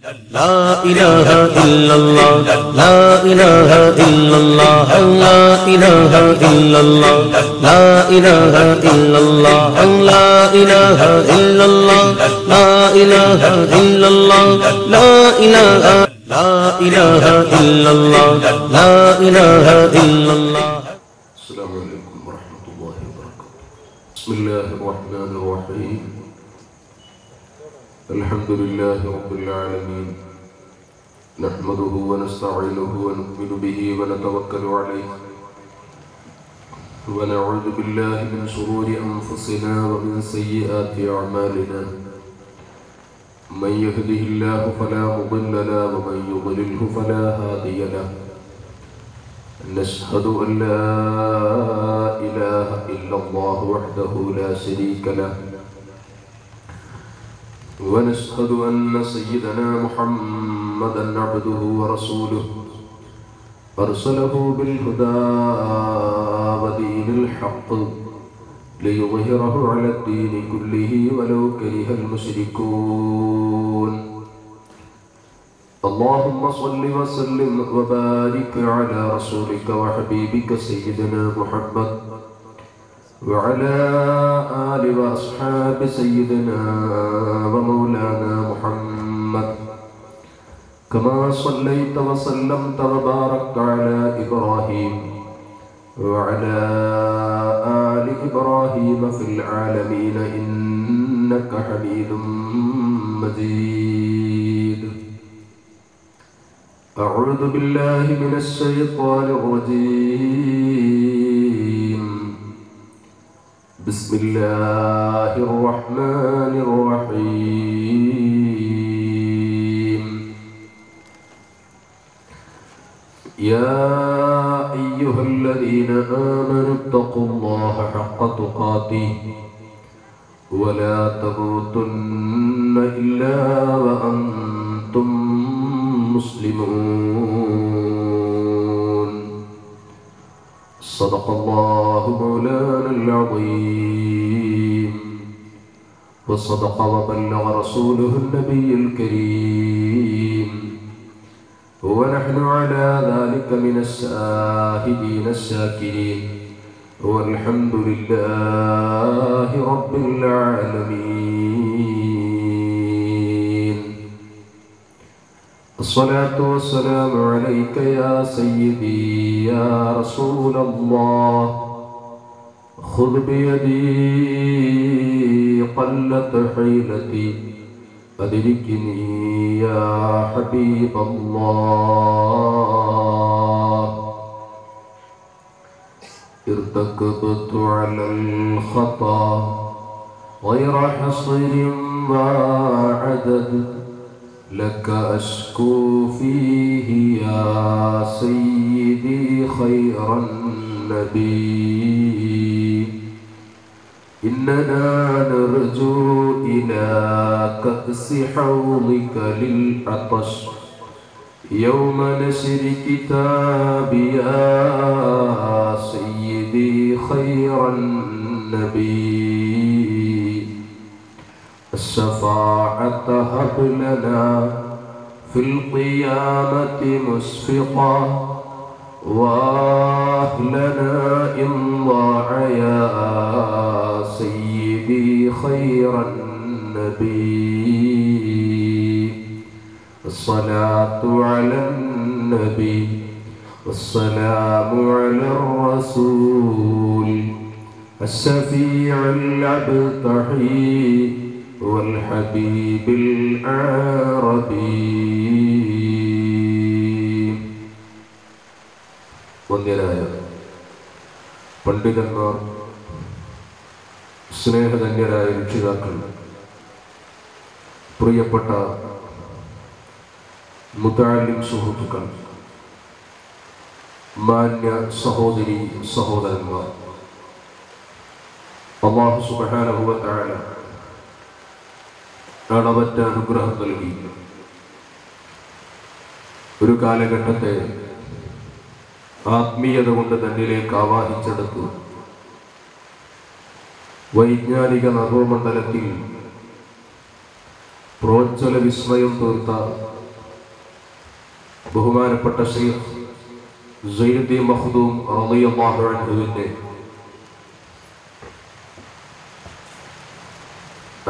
لا إله إلا الله لا إله إلا الله لا إله إلا الله لا إله إلا الله لا إله إلا الله لا إله إلا الله لا إله لا إله إلا الله لا إله إلا الله. السلام عليكم ورحمة الله وبركاته. بسم الله الرحمن الرحيم. الحمد لله رب العالمين، نحمده ونستعينه ونؤمن به ونتوكل عليه ونعوذ بالله من شرور أنفسنا ومن سيئات أعمالنا. من يهده الله فلا مضل له ومن يضلله فلا هادي له. نشهد أن لا إله إلا الله وحده لا شريك له، ونشهد أن سيدنا محمدا عبده ورسوله أرسله بالهدى ودين الحق ليظهره على الدين كله ولو كره المشركون. اللهم صل وسلم وبارك على رسولك وحبيبك سيدنا محمد وعلى آل وأصحاب سيدنا ومولانا محمد، كما صليت وسلمت وباركت على إبراهيم وعلى آل إبراهيم في العالمين إنك حميد مجيد. أعوذ بالله من الشيطان الرجيم. بسم الله الرحمن الرحيم. يا أيها الذين آمنوا اتقوا الله حق تقاته ولا تموتن إلا وأنتم مسلمون. صدق الله مولانا العظيم، وصدق وبلغ رسوله النبي الكريم، ونحن على ذلك من الشاهدين الشاكرين، والحمد لله رب العالمين. الصلاة والسلام عليك يا سيدي يا رسول الله. خذ بيدي قلت حيلتي أدركني يا حبيب الله. ارتكبت على الخطا غير حصر وعدد، لك أشكو فيه يا سيدي خير النبي. إننا نرجو إلى كأس حوضك للعطش يوم نشر كتابي يا سيدي خير النبي. الشفاعة هب لنا في القيامة مسفقا، وأهلنا إن ضاع يا سيدي خير النبي. الصلاة على النبي والسلام على الرسول الشفيع الأبتحي والحبيب العربي. വന്യരായ പണ്ഡിതന്മാർ, സ്നേഹധന്യരായ രക്ഷിതാക്കൾ, പ്രിയപ്പെട്ട മുതഅല്ലിം സുഹൃത്തുക്കൾ, മാന്യ സഹോദരി സഹോദരന്മാർ, അല്ലാഹു സുബ്ഹാനഹു വ തആല അളവറ്റ അനുഗ്രഹം നൽകി ഒരു കാലഘട്ടത്തെ ആത്മീയത കൊണ്ട് തന്നിലേക്ക് ആവാഹിച്ചെടുത്തു വൈജ്ഞാനിക നഭോമണ്ഡലത്തിൽ പ്രോജ്വല വിസ്മയം തീർത്ത ബഹുമാനപ്പെട്ട ശൈഖ് സൈനുദ്ദീൻ മഖ്ദൂം റളിയല്ലാഹു അൻഹുവിന്റെ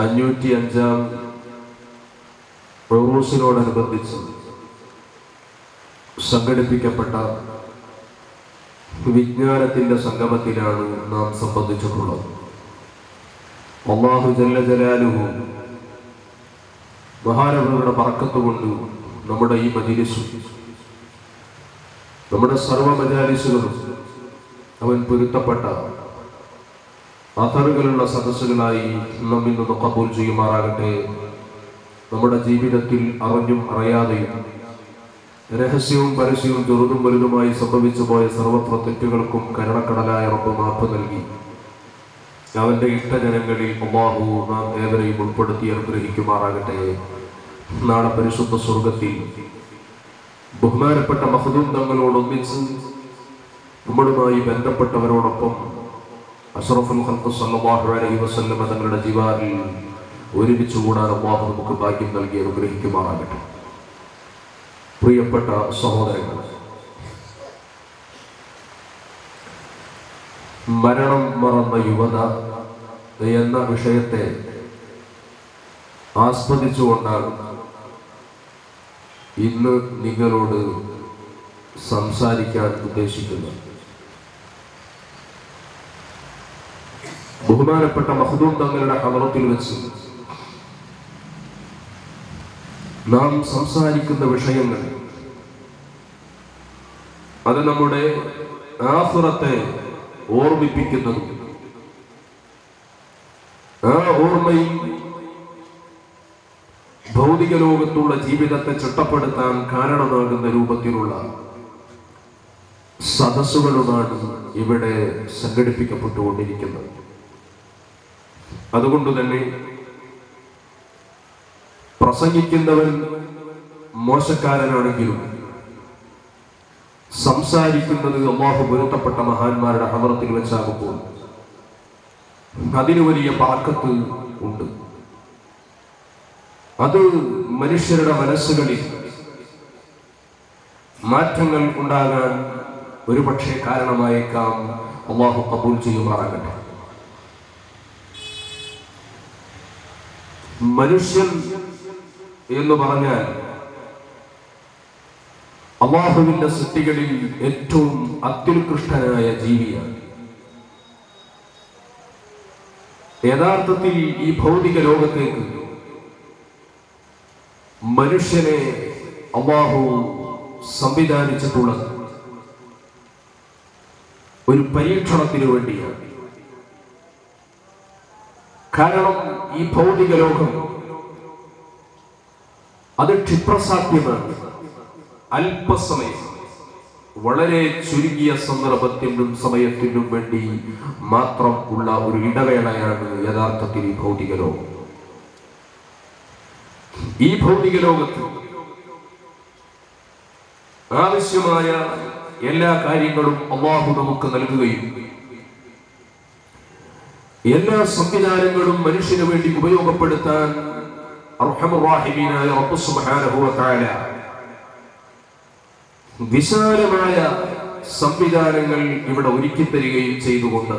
505-ാം ഉറൂസിനോടനുബന്ധിച്ച് സംഘടിപ്പിക്കപ്പെട്ട വിജ്ഞാനത്തിന്റെ സംഗമത്തിലാണ് നാം സംബന്ധിച്ചിട്ടുള്ളത്. അല്ലാഹു ജല്ല ജലാലുഹു മഹാനവറുകളുടെ ബർക്കത്ത് കൊണ്ട് നമ്മുടെ ഈ മജ്‌ലിസും നമ്മുടെ സർവ്വ മജാലിസുകളും അവൻ പൊരുത്തപ്പെട്ട അഥറുകളുള്ള സദസ്സുകളായി നമ്മിൽ നിന്ന് ഖബൂൽ ചെയ്യുമാറാകട്ടെ. നമ്മുടെ ജീവിതത്തിൽ അറിഞ്ഞും അറിയാതെയും രഹസ്യവും പരസ്യവും ചെറുതും വലുതുമായി സംഭവിച്ചു പോയ സർവത്ര തെറ്റുകൾക്കും കരുണക്കടലായ റബ്ബ് മാപ്പ് നൽകി അവന്റെ ഇഷ്ടജനങ്ങളിൽ അല്ലാഹു നാം ഏവരെയും ഉൾപ്പെടുത്തി അനുഗ്രഹിക്കുമാറാകട്ടെ. നാളെ പരിശുദ്ധ സ്വർഗത്തിൽ ബഹുമാനപ്പെട്ട മഖ്ദൂം തങ്ങളോടൊന്നിച്ച് നമ്മളുമായി ബന്ധപ്പെട്ടവരോടൊപ്പം അഷ്റഫുൽ ഖൽഖ് സല്ലല്ലാഹു അലൈഹി വസല്ലം തങ്ങളുടെ ജിവാറിൽ ഒരുമിച്ച് കൂടാൻ അല്ലാഹു നമുക്ക് ഭാഗ്യം നൽകി അനുഗ്രഹിക്കുമാറാകട്ടെ. പ്രിയപ്പെട്ട സഹോദരങ്ങൾ, മരണം മറന്ന യുവത എന്ന വിഷയത്തെ ആസ്പദിച്ചുകൊണ്ടാണ് ഇന്ന് നിങ്ങളോട് സംസാരിക്കാൻ ഉദ്ദേശിക്കുന്നത്. ബഹുമാനപ്പെട്ട മഖ്ദൂം തങ്ങളുടെ ഹളറത്തിൽ വെച്ച് നാം സംസാരിക്കുന്ന വിഷയങ്ങൾ അത് നമ്മുടെ ആഖിറത്തെ ഓർമ്മിപ്പിക്കുന്നതും ആ ഓർമ്മയിൽ ഭൗതിക ലോകത്തുള്ള ജീവിതത്തെ ചിട്ടപ്പെടുത്താൻ കാരണമാകുന്ന രൂപത്തിലുള്ള സദസ്സുകളുമാണ് ഇവിടെ സംഘടിപ്പിക്കപ്പെട്ടുകൊണ്ടിരിക്കുന്നത്. അതുകൊണ്ട് തന്നെ പ്രസംഗിക്കുന്നവൻ മോശക്കാരനാണെങ്കിലും സംസാരിക്കുന്നത് അല്ലാഹു പൊരുത്തപ്പെട്ട മഹാന്മാരുടെ ഹളറത്തിൽ വെച്ചാകുമ്പോൾ അതിന് വലിയ ബറക്കത്ത് ഉണ്ട്. അത് മനുഷ്യരുടെ മനസ്സുകളിൽ മാറ്റങ്ങൾ ഉണ്ടാകാൻ ഒരുപക്ഷെ കാരണമായേക്കാം. അല്ലാഹു ഖബൂൽ ചെയ്യുമാറാകട്ടെ. മനുഷ്യൻ എന്ന് പറഞ്ഞാൽ അല്ലാഹുവിന്റെ സൃഷ്ടികളിൽ ഏറ്റവും അത്യുത്കൃഷ്ടനായ ജീവിയാണ്. യഥാർത്ഥത്തിൽ ഈ ഭൗതിക ലോകത്തേക്ക് മനുഷ്യനെ അല്ലാഹു സംവിധാനിച്ചിട്ടുള്ളത് ഒരു പരീക്ഷണത്തിന് വേണ്ടിയാണ്. കാരണം ഈ ഭൗതിക ലോകം അത് ക്ഷിപ്രസാധ്യമാണ്. അല്പസമയം, വളരെ ചുരുങ്ങിയ സന്ദർഭത്തിനും സമയത്തിനും വേണ്ടി മാത്രം ഉള്ള ഒരു ഇടവേളയാണ് യഥാർത്ഥത്തിൽ ഈ ഭൗതിക ലോകം. ഈ ഭൗതിക ലോകത്ത് ആവശ്യമായ എല്ലാ കാര്യങ്ങളും അല്ലാഹു നമുക്ക് നൽകുകയും എല്ലാ സംവിധാനങ്ങളും മനുഷ്യന് വേണ്ടി ഉപയോഗപ്പെടുത്താൻ അർഹമുർ റഹീമീനായ റബ്ബ് സുബ്ഹാനഹു വ തആല വിശാലമായ സംവിധാനങ്ങൾ ഇവിടെ ഒരുക്കി തരികയും ചെയ്തുകൊണ്ട്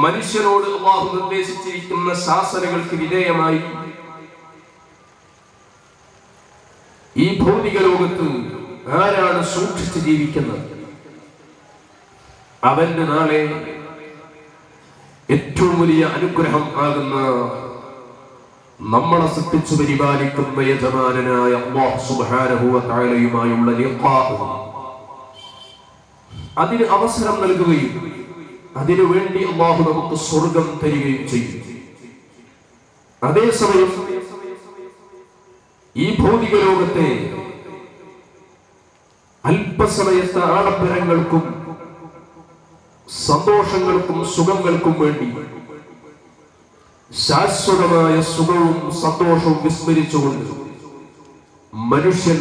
മനുഷ്യനോട് അല്ലാഹു നിർദ്ദേശിച്ചിരിക്കുന്ന ശാസനകൾക്ക് വിധേയമായി ഈ ഭൗതിക ലോകത്ത് ആരാണ് സൂക്ഷിച്ച് ജീവിക്കുന്നത് അവന്റെ നാളെ ഏറ്റവും വലിയ അനുഗ്രഹം ആകുന്ന നമ്മളെ സൃഷ്ടിച്ചു പരിപാലിക്കുന്ന യജമാനനായ അല്ലാഹു സുബ്ഹാനഹു വ തആലയുമായുള്ള ലിഖാഅ് അതിന് അവസരം നൽകുകയും അതിനു വേണ്ടി അല്ലാഹു നമുക്ക് സ്വർഗം തരികയും ചെയ്യും. അതേസമയം ഈ ഭൗതിക ലോകത്തെ അല്പസമയത്തെ ആഡംബരങ്ങൾക്കും സന്തോഷങ്ങൾക്കും സുഖങ്ങൾക്കും വേണ്ടി ശാശ്വതമായ സുഖവും സന്തോഷവും വിസ്മരിച്ചുകൊണ്ട് മനുഷ്യൻ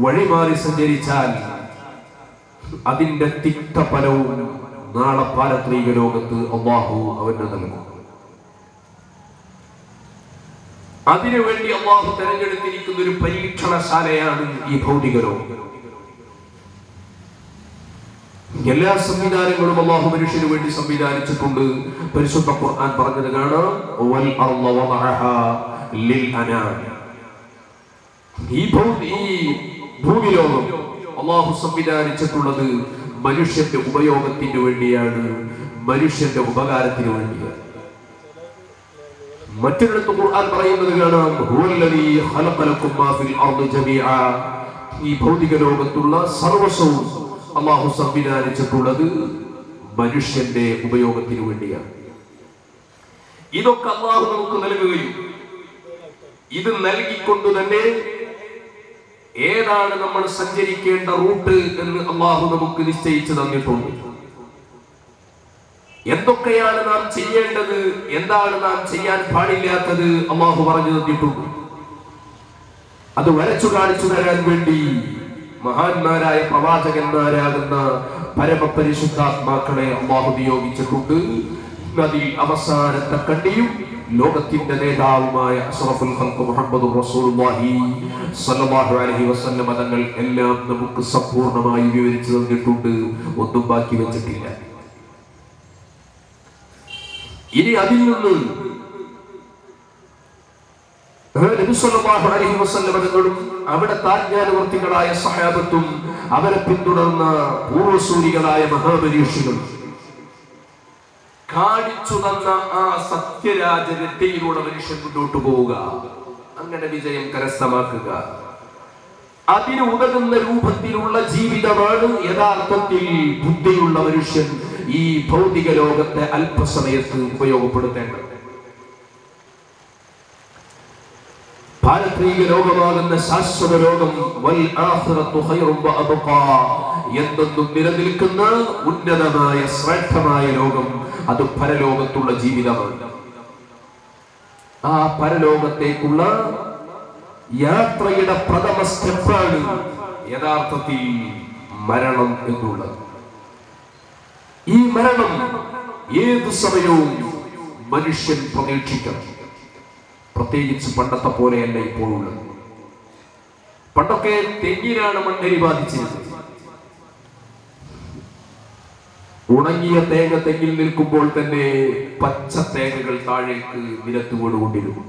വഴിമാറി സഞ്ചരിച്ചാൽ അതിന്റെ തിക്തഫലവും നാളെ പാരത്രിക ലോകത്ത് അല്ലാഹു അവന് നൽകും. അതിനുവേണ്ടി അള്ളാഹു തെരഞ്ഞെടുത്തിരിക്കുന്ന ഒരു പരീക്ഷണശാലയാണ് ഈ ഭൗതിക ലോകം. എല്ലാ സംവിധാനങ്ങളും അള്ളാഹു മനുഷ്യന് വേണ്ടി സംവിധാനിച്ചിട്ടുണ്ട്. പരിശുദ്ധ ഖുർആൻ പറഞ്ഞത് കാണാം, വൽ അർള വദഅഹാ ലിൽ അനാം. ഈ ഭൂമിലോകം അള്ളാഹു സംവിധാനിച്ചിട്ടുള്ളത് മനുഷ്യന്റെ ഉപയോഗത്തിന് വേണ്ടിയാണ്, മനുഷ്യന്റെ ഉപകാരത്തിന് വേണ്ടിയാണ്. മറ്റൊരിടത്ത് ഖുർആൻ പറയുന്നത് കാണാം, ഹുവല്ലദീ ഖലഖലകും മാ ഫിൽ അർളി ജമീഅ. ഈ ഭൗതിക ലോകത്തുള്ള സർവസ്വവും അള്ളാഹു സംവിധാനിച്ചിട്ടുള്ളത് മനുഷ്യന്റെ ഉപയോഗത്തിന് വേണ്ടിയാണ്. ഇതൊക്കെ അള്ളാഹു നമുക്ക് നൽകുകയും ഇത് നൽകിക്കൊണ്ട് തന്നെ ഏതാണ് നമ്മൾ സഞ്ചരിക്കേണ്ട റൂട്ട് എന്ന് അള്ളാഹു നമുക്ക് നിശ്ചയിച്ചു തന്നിട്ടുണ്ട്. എന്തൊക്കെയാണ് നാം ചെയ്യേണ്ടത്, എന്താണ് നാം ചെയ്യാൻ പാടില്ലാത്തത് അള്ളാഹു പറഞ്ഞു തന്നിട്ടുണ്ട്. അത് വരച്ചു കാണിച്ചു തരാൻ വേണ്ടി മഹാന്മാരായ പ്രവാചകന്മാരാകുന്ന പരമപരിശുദ്ധാത്മാക്കളെ അള്ളാഹു നിയോഗിച്ചിട്ടുണ്ട്. അതിൽ അവസാനത്തെ കണ്ണിയും ലോകത്തിന്റെ നേതാവുമായ അഷ്റഫുൽ ഖൽഖ് മുഹമ്മദുർ റസൂലുള്ളാഹി സ്വല്ലല്ലാഹു അലൈഹി വസല്ലം തങ്ങൾ എല്ലാം നമുക്ക് സമ്പൂർണ്ണമായി വിവരിച്ചു തന്നിട്ടുണ്ട്. ഒന്നും ബാക്കി വെച്ചിട്ടില്ല. ഇനി അതിൽ നിന്ന് നബി സല്ലല്ലാഹു അലൈഹി വസല്ലം തങ്ങളും അവിടെ താജ്ഞാനവർത്തികളായ സഹാബത്തും അവരെ പിന്തുടർന്ന പൂർവസൂരികളായ മഹാപരീക്ഷികളും കാണിച്ചു തന്ന ആ സത്യരാജരട്ടയിലൂടെ മനുഷ്യൻ മുന്നോട്ട് പോവുക, അങ്ങനെ വിജയം കരസ്ഥമാക്കുക. അതിന് ഉതകുന്ന രൂപത്തിലുള്ള ജീവിതമാണ് യഥാർത്ഥത്തിൽ ബുദ്ധിയുള്ള മനുഷ്യൻ ഈ ഭൗതിക ലോകത്തെ അല്പസമയത്ത് ഉപയോഗപ്പെടുത്തേണ്ടത്. പാരത്രിക ലോകമാകുന്ന ശാശ്വത ലോകം വൽ ആഖിറത്തു ഖൈറുൻ വഅബ്ഖാ എന്നും നിലനിൽക്കുന്ന ഉന്നതമായ ശ്രേഷ്ഠമായ ലോകം അത് പരലോകത്തുള്ള ജീവിതമാണ്. ആ പരലോകത്തേക്കുള്ള യാത്രയുടെ പ്രഥമ സ്റ്റെപ്പാണ് യഥാർത്ഥത്തിൽ മരണം എന്നുള്ളത്. ഈ മരണം ഏത് സമയവും മനുഷ്യൻ പ്രതീക്ഷിക്കണം. പ്രത്യേകിച്ച് പണ്ടത്തെ പോലെയല്ല ഇപ്പോഴുള്ളത്. പണ്ടൊക്കെ തെങ്ങിനാണ് മണ്ണരി ബാധിച്ചിരുന്നത്. ഉണങ്ങിയ തേങ്ങ തെങ്ങിൽ നിൽക്കുമ്പോൾ തന്നെ പച്ച തേങ്ങകൾ താഴേക്ക് നിരത്ത് വീടുകൊണ്ടിരുന്നു.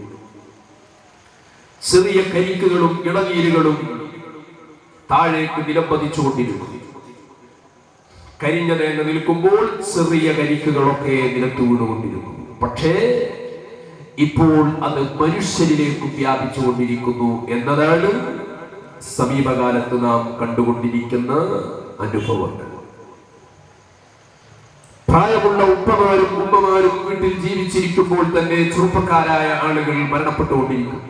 ചെറിയ കരിക്കുകളും ഇളനീരുകളും താഴേക്ക് നിലംപതിച്ചുകൊണ്ടിരുന്നു. കരിഞ്ഞ തേങ്ങ നിൽക്കുമ്പോൾ ചെറിയ കരിക്കുകളൊക്കെ നിലത്ത് വീടുകൊണ്ടിരുന്നു. പക്ഷേ ഇപ്പോൾ അത് മനുഷ്യരിലേക്ക് വ്യാപിച്ചുകൊണ്ടിരിക്കുന്നു എന്നതാണ് സമീപകാലത്ത് നാം കണ്ടുകൊണ്ടിരിക്കുന്ന അനുഭവങ്ങൾ. പ്രായമുള്ള ഉപ്പമാരും ഉമ്മമാരും വീട്ടിൽ ജീവിച്ചിരിക്കുമ്പോൾ തന്നെ ചെറുപ്പക്കാരായ ആളുകൾ മരണപ്പെട്ടുകൊണ്ടിരിക്കും.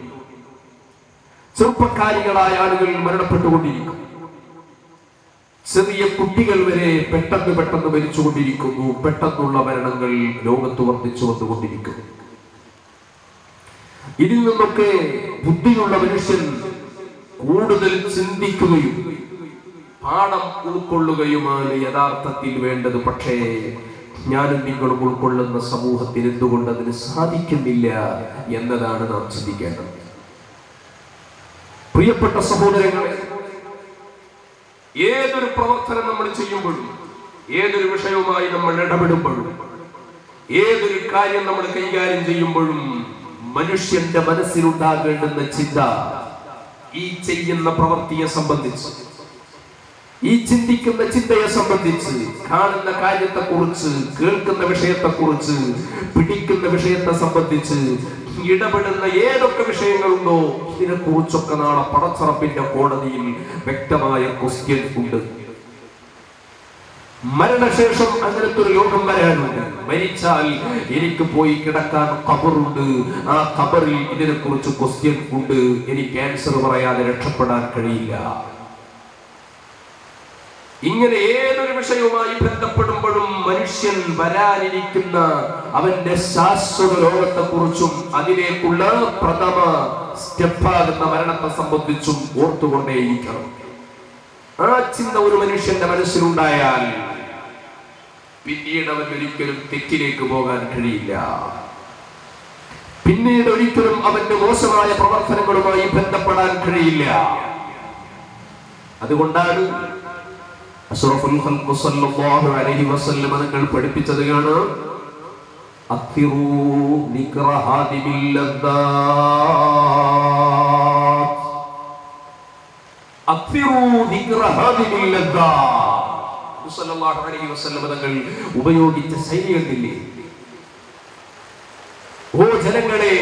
ചെറുപ്പക്കാരികളായ ആളുകൾ മരണപ്പെട്ടുകൊണ്ടിരിക്കും. ചെറിയ കുട്ടികൾ വരെ പെട്ടെന്ന് മരിച്ചുകൊണ്ടിരിക്കുന്നു. പെട്ടെന്നുള്ള മരണങ്ങൾ ലോകത്ത് വർദ്ധിച്ചു വന്നുകൊണ്ടിരിക്കുന്നു. ഇതിൽ നിന്നൊക്കെ ബുദ്ധിയുള്ള മനുഷ്യൻ കൂടുതൽ ചിന്തിക്കുകയും പാഠം ഉൾക്കൊള്ളുകയുമാണ് യഥാർത്ഥത്തിൽ വേണ്ടത്. പക്ഷേ ഞാനും നിങ്ങളും ഉൾക്കൊള്ളുന്ന സമൂഹത്തിന് എന്തുകൊണ്ട് അതിന് സാധിക്കുന്നില്ല എന്നതാണ് നാം ചിന്തിക്കേണ്ടത്. പ്രിയപ്പെട്ട സഹോദരങ്ങളെ, ഏതൊരു പ്രവർത്തനം നമ്മൾ ചെയ്യുമ്പോഴും, ഏതൊരു വിഷയവുമായി നമ്മൾ ഇടപെടുമ്പോഴും, ഏതൊരു കാര്യം നമ്മൾ കൈകാര്യം ചെയ്യുമ്പോഴും മനുഷ്യന്റെ മനസ്സിലുണ്ടാകേണ്ടുന്ന ചിന്ത ഈ ചെയ്യുന്ന പ്രവൃത്തിയെ സംബന്ധിച്ച്, ഈ ചിന്തിക്കുന്ന ചിന്തയെ സംബന്ധിച്ച്, കാണുന്ന കാര്യത്തെക്കുറിച്ച്, കേൾക്കുന്ന വിഷയത്തെക്കുറിച്ച്, പിടിക്കുന്ന വിഷയത്തെ സംബന്ധിച്ച്, ഇടപെടുന്ന ഏതൊക്കെ വിഷയങ്ങളുണ്ടോ ഇതിനെക്കുറിച്ചൊക്കെ നാളെ പടച്ചറപ്പിന്റെ കോടതിയിൽ വ്യക്തമായ ക്വസ്റ്റ്യൻ ഉണ്ട്. മരണശേഷം അങ്ങനത്തെ ഒരു ലോകം വരാനുണ്ട്. മരിച്ചാൽ എനിക്ക് പോയി കിടക്കാൻ ഖബറുണ്ട്. ആ ഖബറിൽ ഇതിനെ കുറിച്ച് ക്വസ്റ്റ്യൻ ഉണ്ട്. എനിക്ക് ആൻസർ പറയാതെ രക്ഷപ്പെടാൻ കഴിയില്ല. ഇങ്ങനെ ഏതൊരു വിഷയവുമായി ബന്ധപ്പെടുമ്പോഴും മനുഷ്യൻ വരാനിരിക്കുന്ന അവന്റെ ശാശ്വത ലോകത്തെ കുറിച്ചും അതിലേക്കുള്ള പ്രഥമ സ്റ്റെപ്പാകുന്ന മരണത്തെ സംബന്ധിച്ചും ഓർത്തുകൊണ്ടേയിരിക്കണം. ആ ചിന്ത ഒരു മനുഷ്യന്റെ മനസ്സിലുണ്ടായാൽ പിന്നീട് അവൻ ഒരിക്കലും തെറ്റിലേക്ക് പോകാൻ കഴിയില്ല. പിന്നീട് ഒരിക്കലും അവന്റെ മോശമായ പ്രവർത്തനങ്ങളുമായി ബന്ധപ്പെടാൻ കഴിയില്ല. അതുകൊണ്ടാണ് അഷ്റഫുൽ ഖൽഖ് സല്ലല്ലാഹു അലൈഹി വസല്ലം തങ്ങൾ പഠിപ്പിച്ചത് കാണാം, അക്തിറൂ ദിക്റ ഹാദിമിൽ ലദ്ദാത്ത്, അക്തിറൂ ദിക്റ ഹാദിമിൽ ലദ്ദാത്ത്. സല്ലല്ലാഹു അലൈഹി വസല്ലം തങ്ങൾ ഉപയോഗിച്ച ശൈലികളില്ലേ, ഓ ജനങ്ങളെ,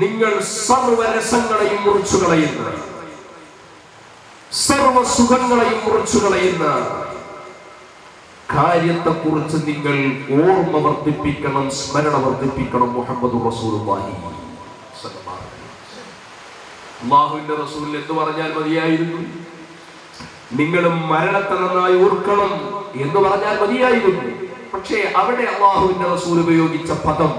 നിങ്ങൾ സർവരസങ്ങളെയും മുറിച്ചു കളയുന്ന, സർവസുഖങ്ങളെയും മുറിച്ചു കളയുന്ന കാര്യത്തെക്കുറിച്ച് നിങ്ങൾ ഓർമ്മ വർദ്ധിപ്പിക്കണം, സ്മരണ വർദ്ധിപ്പിക്കണം. മുഹമ്മദ് റസൂലുള്ളാഹി സ്വല്ലല്ലാഹു അലൈഹി വസല്ലം, അല്ലാഹുവിന്റെ റസൂൽ എന്ന് പറഞ്ഞാൽ മതിയായിരുന്നു. നിങ്ങളും മരണത്തെ നന്നായി ഓർക്കണം എന്ന് പറഞ്ഞാൽ മതിയായിരുന്നു. പക്ഷേ അവിടെ അല്ലാഹുവിന്റെ റസൂൽ ഉപയോഗിച്ച പദം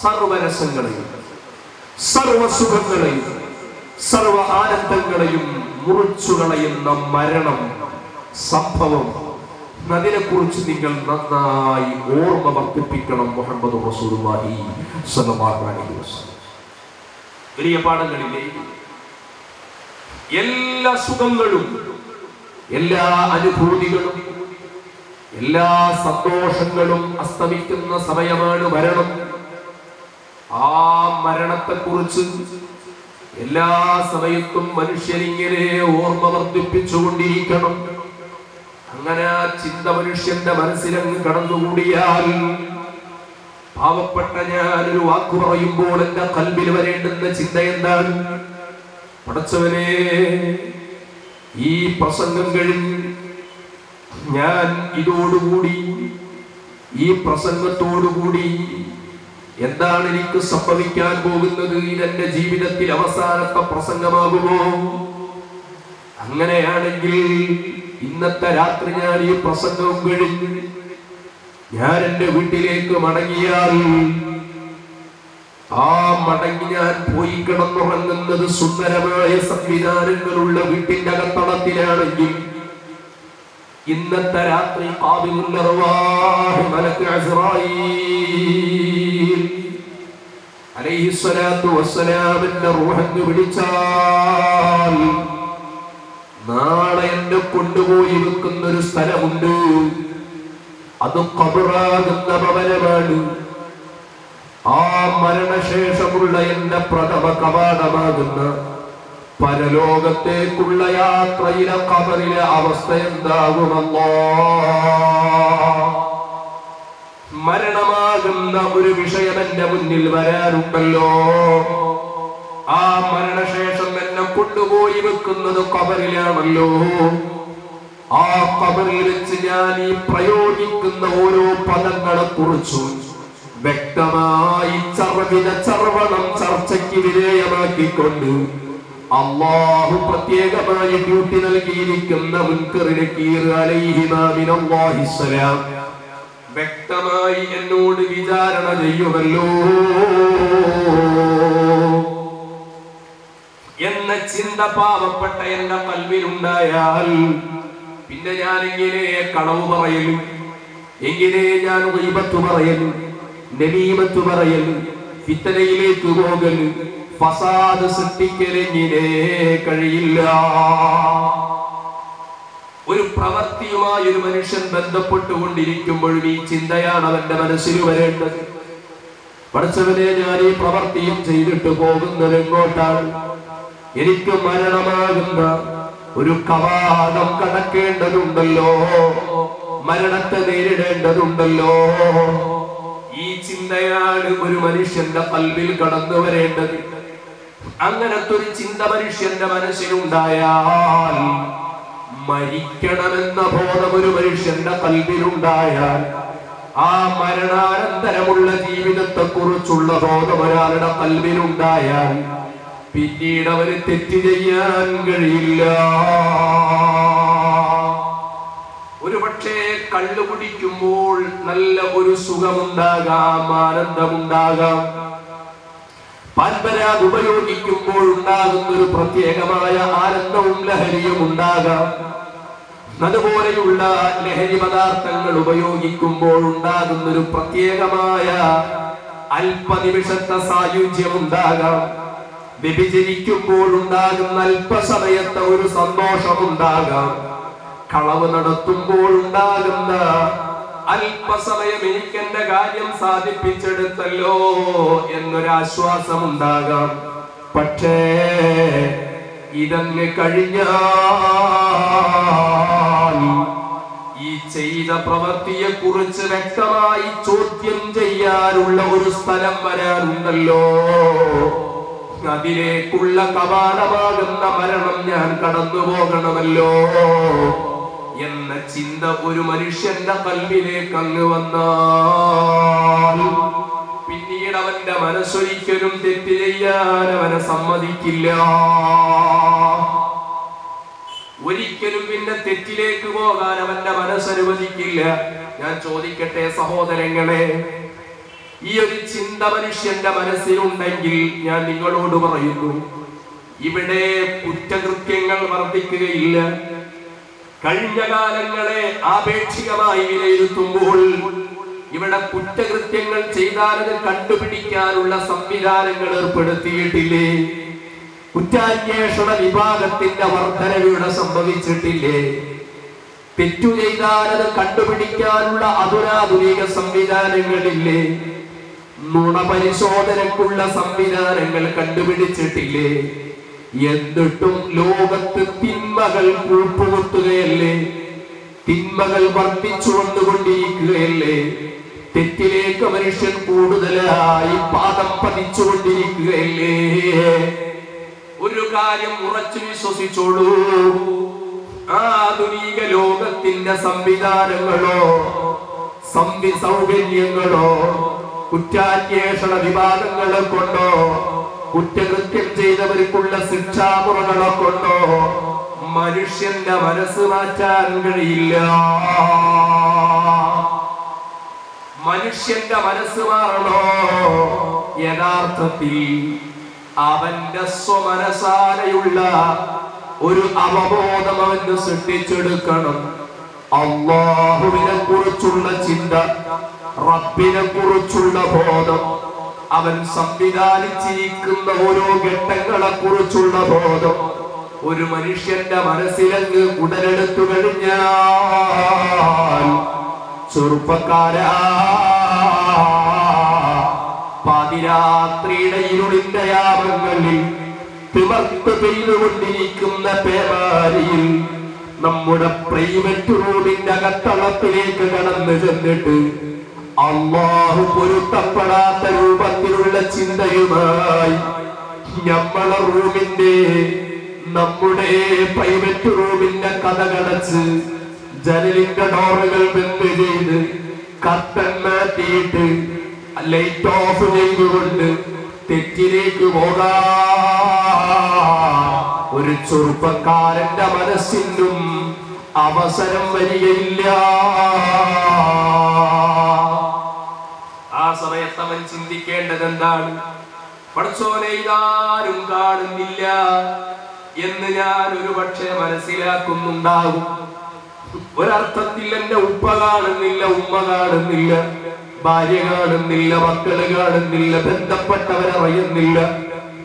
സർവരസങ്ങളെയും സർവസുഖങ്ങളെയും സർവ ആനന്ദങ്ങളെയും മുറിച്ചു കളയുന്ന മരണം സംഭവം, അതിനെക്കുറിച്ച് നിങ്ങൾ നന്നായി ഓർമ്മ വർദ്ധിപ്പിക്കണം. മുഹമ്മദ് റസൂലുള്ളാഹി സ്വല്ലല്ലാഹു അലൈഹി വസല്ലം. വലിയ പാഠങ്ങളിലെ എല്ലാ സുഖങ്ങളും, എല്ലാ അനുഭൂതികളും, എല്ലാ സന്തോഷങ്ങളും അസ്തമിക്കുന്ന സമയമാണ് മരണം. ആ മരണത്തെക്കുറിച്ച് എല്ലാ സമയത്തും മനുഷ്യരിങ്ങനെ ഓർമ്മ വർദ്ധിപ്പിച്ചുകൊണ്ടിരിക്കണം. അങ്ങനെ ആ ചിന്ത മനുഷ്യന്റെ മനസ്സിലങ്ങ് കടന്നുകൂടിയാൽ, പാവപ്പെട്ട ഞാനൊരു വാക്കു പറയുമ്പോൾ എന്റെ കൽബിൽ വരേണ്ടുന്ന ചിന്ത എന്താണ്? പടച്ചവനെ, ഈ പ്രസംഗം കഴിഞ്ഞ് ഞാൻ ഇതോടുകൂടി, ഈ പ്രസംഗത്തോടുകൂടി എന്താണ് എനിക്ക് സംഭവിക്കാൻ പോകുന്നത്? ഇതെന്റെ ജീവിതത്തിൽ അവസാനത്തെ പ്രസംഗമാകുമോ? അങ്ങനെയാണെങ്കിൽ ഇന്നത്തെ രാത്രി ഞാൻ ഈ പ്രസംഗവും കഴിഞ്ഞ് ഞാൻ എന്റെ വീട്ടിലേക്ക് മടങ്ങിയാൽ, ആ മടങ്ങി ഞാൻ പോയി കിടന്നുറങ്ങുന്നത് സുന്ദരമായ സംവിധാനങ്ങളുള്ള വീട്ടിന്റെ അകത്തളത്തിലാണെങ്കിൽ, ഇന്നത്തെ രാത്രി ഖാബിലുൽ അർവാഹ് മലക്ക് അസ്റായീൽ അലൈഹിസ്സലാത്തു വസ്സലാമിന്റെ റൂഹ് വിളിച്ചാൽ, നാളെ എന്നെ കൊണ്ടുപോയി വെക്കുന്ന ഒരു സ്ഥലമുണ്ട്. അത് ഖബറാകുന്ന ഭവനമാണ്. ആ മരണശേഷമുള്ള എന്റെ പ്രഥമ കവാടമാകുന്ന പരലോകത്തേക്കുള്ള യാത്രയിലെ ഖബറിലെ അവസ്ഥ എന്താകുമല്ലോ? മരണമാകുന്ന ഒരു വിഷയം എന്റെ മുന്നിൽ വരാനുണ്ടല്ലോ. ആ മരണശേഷം എന്നെ കൊണ്ടുപോയി വെക്കുന്നത് ഖബറിലാണല്ലോ. ആ ഖബറിൽ വെച്ച് ഞാൻ ഈ പ്രയോഗിക്കുന്ന ഓരോ പദങ്ങളെ കുറിച്ചും വ്യക്തമായി ചർവണം ചർച്ചയ്ക്ക് വിധേയമാക്കിക്കൊണ്ട് അല്ലാഹു പ്രത്യേകമായി ഡ്യൂട്ടി നൽകിയിരിക്കുന്ന മുൻകർ നകീർ അലൈഹിമാ മിനല്ലാഹിസ്സലാം വ്യക്തമായി എന്നോട് വിചാരണ ചെയ്യുമല്ലോ എന്ന ചിന്ത പാവപ്പെട്ട എന്റെ കൽവിലുണ്ടായാൽ, പിന്നെ ഞാൻ എങ്ങനെ കളവ് പറയലും, എങ്ങനെ ഞാൻ ഗീബത്ത് പറയലും, നമീമത്ത് പറയലും, ഫിത്നയിലേക്ക് പോകലും, ഫസാദ് സൃഷ്ടിക്കലെങ്ങനെ കഴിയില്ല. ഒരു പ്രവൃത്തിയുമായി ഒരു മനുഷ്യൻ ബന്ധപ്പെട്ടുകൊണ്ടിരിക്കുമ്പോഴും ഈ ചിന്തയാണ് അവന്റെ മനസ്സിൽ വരേണ്ടത്. പഠിച്ചവനെ, ഞാൻ ഈ പ്രവൃത്തിയും ചെയ്തിട്ട് പോകുന്നത് എങ്ങോട്ടാണ്? എനിക്ക് മരണമാകുന്ന ഒരു കവാടം കടക്കേണ്ടതുണ്ടല്ലോ, മരണത്തെ നേരിടേണ്ടതുണ്ടല്ലോ. ഈ ചിന്തയാണ് ഒരു മനുഷ്യന്റെ കൽവിൽ കടന്നു വരേണ്ടത്. അങ്ങനത്തെ ഒരു ചിന്ത മനുഷ്യന്റെ മനസ്സിലുണ്ടായാൽ, മരിക്കണമെന്ന ബോധം ഒരു മനുഷ്യന്റെ കൽവിലുണ്ടായാൽ, ആ മരണാനന്തരമുള്ള ജീവിതത്തെ കുറിച്ചുള്ള ബോധം ഒരാളുടെ കൽവിലുണ്ടായാൽ, പിന്നീട് അവന് തെറ്റ് ചെയ്യാൻ കഴിയില്ല. ഒരു പക്ഷേ കള്ളു കുടിക്കുമ്പോൾ നല്ല ഒരു സുഖമുണ്ടാകാം, ആനന്ദമുണ്ടാകാം. പാൽപരാഗ് ഉപയോഗിക്കുമ്പോൾ ഉണ്ടാകുന്ന ഒരു പ്രത്യേകമായ ആനന്ദവും ലഹരിയും ഉണ്ടാകാം. അതുപോലെയുള്ള ലഹരി പദാർത്ഥങ്ങൾ ഉപയോഗിക്കുമ്പോൾ ഉണ്ടാകുന്നൊരു പ്രത്യേകമായ അല്പനിമിഷത്തെ സായുജ്യമുണ്ടാകാം. വ്യഭിചരിക്കുമ്പോൾ ഉണ്ടാകുന്ന അല്പസമയത്തെ ഒരു സന്തോഷമുണ്ടാകാം. കളവ് നടത്തുമ്പോൾ ഉണ്ടാകുന്ന അല്പസമയം എനിക്കെന്റെ കാര്യം സാധിപ്പിച്ചെടുത്തല്ലോ എന്നൊരാശ്വാസമുണ്ടാകാം. പക്ഷേ ഇതങ്ങ് കഴിഞ്ഞാൽ ഈ ചെയ്ത പ്രവൃത്തിയെ കുറിച്ച് വ്യക്തമായി ചോദ്യം ചെയ്യാനുള്ള ഒരു സ്ഥലം വരാനുണ്ടല്ലോ. അതിലേക്കുള്ള കവാടമാകുന്ന മരണം ഞാൻ കടന്നു പോകണമല്ലോ എന്ന ചിന്ത ഒരു മനുഷ്യന്റെ കൽവിലേക്ക് അങ്ങ് വന്നാൽ പിന്നീട് അവന്റെ മനസ്സൊരിക്കലും തെറ്റ് ചെയ്യാൻ അവനെ സമ്മതിക്കില്ല. ഒരിക്കലും പിന്നെ തെറ്റിലേക്ക് പോകാൻ അവന്റെ മനസ്സനുവദിക്കില്ല. ഞാൻ ചോദിക്കട്ടെ സഹോദരങ്ങളെ, ഈ ഒരു ചിന്ത മനുഷ്യന്റെ മനസ്സിലുണ്ടെങ്കിൽ ഞാൻ നിങ്ങളോട് പറയുന്നു, ഇവിടെ കുറ്റകൃത്യങ്ങൾ വർദ്ധിക്കുകയില്ല. കഴിഞ്ഞ കാലങ്ങളെ ആപേക്ഷികമായി വിലയിരുത്തുമ്പോൾ ഇവിടെ കുറ്റകൃത്യങ്ങൾ ചെയ്താൽ അത് കണ്ടുപിടിക്കാനുള്ള സംവിധാനങ്ങൾ ഏർപ്പെടുത്തിയിട്ടില്ലേ? കുറ്റാന്വേഷണ വിഭാഗത്തിന്റെ വർധനവ് ഇവിടെ സംഭവിച്ചിട്ടില്ലേ? തെറ്റു ചെയ്താൽ അത് കണ്ടുപിടിക്കാനുള്ള അധുനാധുനിക സംവിധാനങ്ങളില്ലേ? നുണ പരിശോധനക്കുള്ള സംവിധാനങ്ങൾ കണ്ടുപിടിച്ചിട്ടില്ലേ? എന്നിട്ടും ലോകത്ത് തിന്മകൾ കൂപ്പുകുത്തുകയല്ലേ? തിന്മകൾ വർദ്ധിച്ചു വന്നുകൊണ്ടിരിക്കുകയല്ലേ? തെറ്റിലേക്ക് മനുഷ്യൻ കൂടുതലായി പാദം പതിച്ചുകൊണ്ടിരിക്കുകയല്ലേ? ഒരു കാര്യം ഉറച്ചു വിശ്വസിച്ചോളൂ, ആധുനിക ലോകത്തിന്റെ സംവിധാനങ്ങളോ സൗകര്യങ്ങളോ കുറ്റാന്വേഷണ വിഭാഗങ്ങളെ കൊണ്ടോ കുറ്റകൃത്യം ചെയ്തവർക്കുള്ള ശിക്ഷാമുറകളെ കൊണ്ടോ മനുഷ്യന്റെ മനസ്സ് മാറ്റാൻ കഴിയില്ല. മനുഷ്യന്റെ മനസ്സ് മാറണോ? യഥാർത്ഥത്തിൽ അവന്റെ സ്വമനസാരയുള്ള ഒരു അവബോധം അവന് സൃഷ്ടിച്ചെടുക്കണം. അല്ലാഹുവിനെ കുറിച്ചുള്ള ചിന്ത, റബ്ബിനെ കുറിച്ചുള്ള ബോധം, അവൻ സംവിധാനിച്ചിരിക്കുന്ന ഓരോ ഘട്ടങ്ങളെ കുറിച്ചുള്ള ബോധം ഒരു മനുഷ്യന്റെ മനസ്സിലങ്ങ് ഉടലെടുത്തു കഴിഞ്ഞാൽ, ചെറുപ്പക്കാരാ, പാതിരാത്രിയുടെ ഇരുളിന്റെ യാമങ്ങളിൽ തിമർത്ത് പെയ്തുകൊണ്ടിരിക്കുന്ന പേമാരിയിൽ നമ്മുടെ പ്രൈവറ്റ് റൂമിന്റെ അകത്തളത്തിലേക്ക് കടന്നു ചെന്നിട്ട് അല്ലാഹു പൊരുത്തപ്പെടാത്ത രൂപത്തിലുള്ള ചിന്തയുമായി നമ്മളെ റൂമിന്റെ, നമ്മുടെ പ്രൈവറ്റ് റൂമിന്റെ കഥകടച്ച് ജനലിന്റെ ഡോറുകൾ ബന്ദ് ചെയ്ത് കർട്ടൻ മാറ്റിയിട്ട് ലൈറ്റ് ഓഫ് ചെയ്തുകൊണ്ട് തെറ്റിലേക്ക് പോകാൻ ഒരു ചെറുപ്പക്കാരന്റെ മനസ്സിനും അവസരം വരികയില്ല. ആ സമയത്ത് അവൻ ചിന്തിക്കേണ്ടത് എന്താണ്? പടച്ചോനെ, ഇതാരും കാണുന്നില്ല എന്ന് ഞാൻ ഒരു പക്ഷേ മനസ്സിലാക്കുന്നുണ്ടാകും. ഒരർത്ഥത്തിൽ എന്റെ ഉപ്പ കാണുന്നില്ല, ഉമ്മ കാണുന്നില്ല, ഭാര്യ കാണുന്നില്ല, മക്കള് കാണുന്നില്ല, ബന്ധപ്പെട്ടവരറിയുന്നില്ല,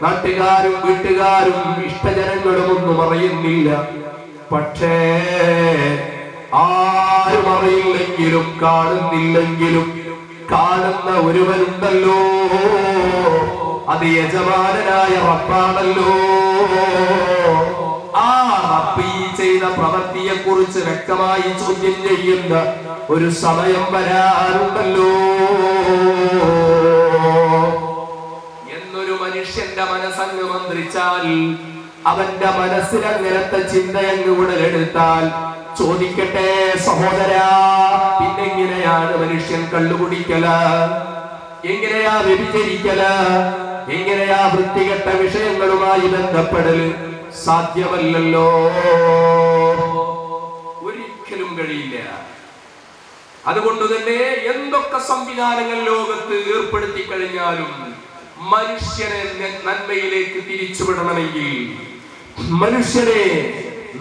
നാട്ടുകാരും വീട്ടുകാരും ഇഷ്ടജനങ്ങളും ഒന്നും അറിയുന്നില്ല. പക്ഷേ ആരും അറിയില്ലെങ്കിലും കാണുന്നില്ലെങ്കിലും കാണുന്ന ഒരുവനുണ്ടല്ലോ, അത് യജമാനനായ റബ്ബാണല്ലോ. ആ റബ്ബ് ഈ ചെയ്ത പ്രവൃത്തിയെ കുറിച്ച് വ്യക്തമായി ചോദ്യം ചെയ്യുന്ന ഒരു സമയം വരാറുണ്ടല്ലോ എന്നൊരു മനുഷ്യന്റെ മനസ്സങ്ങ് മന്ത്രിച്ചാൽ, അവന്റെ മനസ്സിൽ അങ്ങനത്തെ ചിന്തയങ്ങ് ഉടലെടുത്താൽ, ചോദിക്കട്ടെ സഹോദരാ, പിന്നെങ്ങനെയാണ് മനുഷ്യൻ കള്ളുകുടിക്കല? എങ്ങനെയാ വ്യഭിചരിക്കല? എങ്ങനെയാ വൃത്തികെട്ട വിഷയങ്ങളുമായി ബന്ധപ്പെടൽ? സാധ്യമല്ലല്ലോ, ഒരിക്കലും കഴിയില്ല. അതുകൊണ്ട് തന്നെ എന്തൊക്കെ സംവിധാനങ്ങൾ ലോകത്ത് ഏർപ്പെടുത്തി കഴിഞ്ഞാലും മനുഷ്യനെ നന്മയിലേക്ക് തിരിച്ചുവിടണമെങ്കിൽ, മനുഷ്യനെ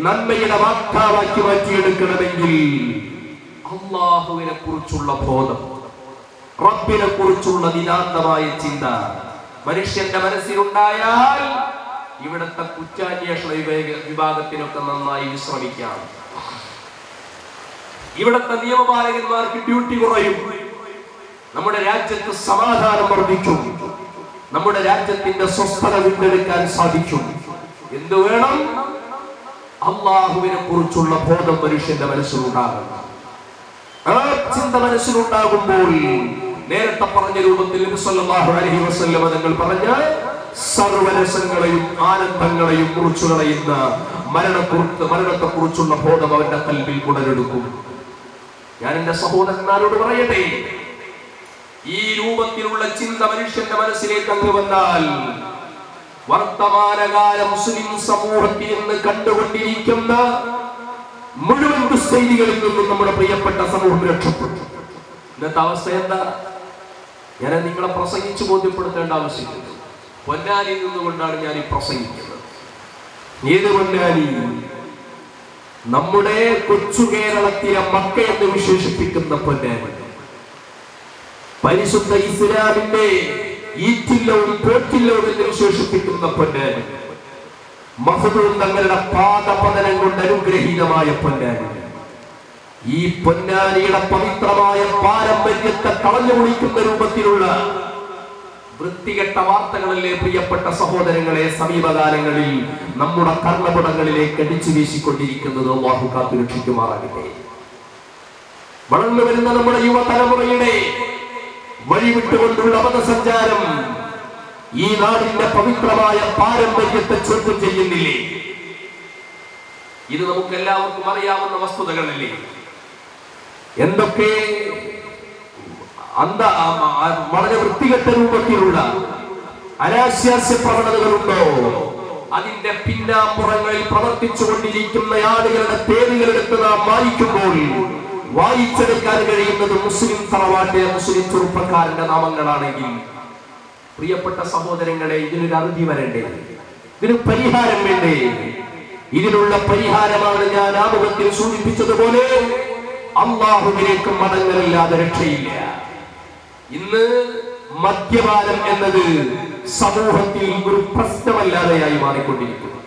നന്മയുടെ വാക്താവാക്കി മാറ്റിയെടുക്കണമെങ്കിൽ അല്ലാഹുവിനെ കുറിച്ചുള്ള ബോധം, റബ്ബിനെ കുറിച്ചുള്ള നിതാന്തമായ ചിന്ത മനുഷ്യന്റെ മനസ്സിലുണ്ടായാൽ ഇവിടുത്തെ കുറ്റാന്വേഷണ വിഭാഗത്തിനൊക്കെ നന്നായി വിശ്രമിക്കാം. ഇവിടുത്തെ നിയമപാലകന്മാർക്ക് ഡ്യൂട്ടി കുറയും. നമ്മുടെ രാജ്യത്ത് സമാധാനം വർദ്ധിക്കും. നമ്മുടെ രാജ്യത്തിന്റെ സ്വസ്ഥത വീണ്ടെടുക്കാൻ സാധിക്കും. എന്തു വേണം? അല്ലാഹുവിനെ കുറിച്ചുള്ള ബോധം മനുഷ്യന്റെ മനസ്സിലുണ്ടാകണം. ആ ചിന്ത മനസ്സിലുണ്ടാകുമ്പോൾ നേരത്തെ പറഞ്ഞ രൂപത്തിൽ നബി സല്ലല്ലാഹു അലൈഹി വസല്ലം തങ്ങൾ പറഞ്ഞ സർവരസങ്ങളെയും ആനന്ദങ്ങളെയും കുറിച്ചു കളയുന്ന മരണത്തെ കുറിച്ചുള്ള ബോധം അവന്റെ കൽവിൽ ഉടലെടുക്കും. ഞാൻ എന്റെ സഹോദരന്മാരോട് പറയട്ടെ, ഈ രൂപത്തിലുള്ള ചിന്ത മനുഷ്യന്റെ മനസ്സിലേക്ക് അങ്ങ് വന്നാൽ വർത്തമാനകാല മുസ്ലിം സമൂഹത്തിൽ നിന്ന് കണ്ടുകൊണ്ടിരിക്കുന്ന മുഴുവൻ ദുശ്ചെയ്തികളിൽ നിന്നും നമ്മുടെ പ്രിയപ്പെട്ട സമൂഹം രക്ഷപ്പെട്ടു. ഇന്നത്തെ അവസ്ഥ എന്താ? ഞാൻ നിങ്ങളെ പ്രസംഗിച്ചു ബോധ്യപ്പെടുത്തേണ്ട ആവശ്യമില്ല. പൊന്നാനിയിൽ നിന്നുകൊണ്ടാണ് ഞാൻ ഈ പ്രസംഗിക്കുന്നത്. ഏത് പൊന്നാനി? നമ്മുടെ കൊച്ചു കേരളത്തിലെ മക്ക എന്ന് വിശേഷിപ്പിക്കുന്ന പൊന്നാനി, പരിശുദ്ധ ഇസ്ലാമിന്റെ ഈറ്റില്ലവും പോറ്റില്ലവും എന്ന് വിശേഷിപ്പിക്കുന്ന പൊന്നാനി, മഹ്ദൂം തങ്ങളുടെ പാദപതനം കൊണ്ട് അനുഗ്രഹീതമായ പൊന്നാനി, ഈ പൊന്നാനിയുടെ പവിത്രമായ പാരമ്പര്യത്തെ കളഞ്ഞു കുളിക്കുന്ന രൂപത്തിലുള്ള വൃത്തികെട്ട വാർത്തകളല്ലേ പ്രിയപ്പെട്ട സഹോദരങ്ങളെ സമീപകാലങ്ങളിൽ നമ്മുടെ കർണപുടങ്ങളിലേക്ക് അടിച്ചു വീശിക്കൊണ്ടിരിക്കുന്നത്. അല്ലാഹു കാത്തുരക്ഷിക്കുമാറാകട്ടെ. വളർന്നു വരുന്ന നമ്മുടെ യുവതലമുറയുടെ വഴിവിട്ടുകൊണ്ടുള്ള പദസഞ്ചാരം ഈ നാടിന്റെ പവിത്രമായ പാരമ്പര്യത്തെ ചോദ്യം ചെയ്യുന്നില്ലേ? ഇത് നമുക്ക് എല്ലാവർക്കും അറിയാവുന്ന വസ്തുതകളല്ലേ? എന്തൊക്കെ വളരെ വൃത്തികെട്ട രൂപത്തിലുള്ള അനാശാസ്യ പ്രവണതകളുണ്ടോ? അതിന്റെ പിന്നാമ്പുറങ്ങളിൽ പ്രവർത്തിച്ചുകൊണ്ടിരിക്കുന്ന ആളുകളുടെ പേരുകളെടുത്ത് നാം വായിക്കുമ്പോൾ വായിച്ചെടുക്കാൻ കഴിയുന്നത് മുസ്ലിം തറവാട്ടിലെ മുസ്ലിം ചെറുപ്പക്കാരന്റെ നാമങ്ങളാണെങ്കിൽ, പ്രിയപ്പെട്ട സഹോദരങ്ങളെ, ഇതിനൊരു അറുതി വരണ്ടേ? ഇതിന് പരിഹാരം വേണ്ടേ? ഇതിനുള്ള പരിഹാരമാണ് ഞാൻ ആമുഖത്തിൽ സൂചിപ്പിച്ചതുപോലെ അല്ലാഹുവിലേക്ക് മടങ്ങലില്ലാതെ രക്ഷയില്ല. ഇന്ന് മദ്യപാനം എന്നത് സമൂഹത്തിൽ ഒരു പ്രശ്നമല്ലാതെയായി മാറിക്കൊണ്ടിരിക്കുന്നു.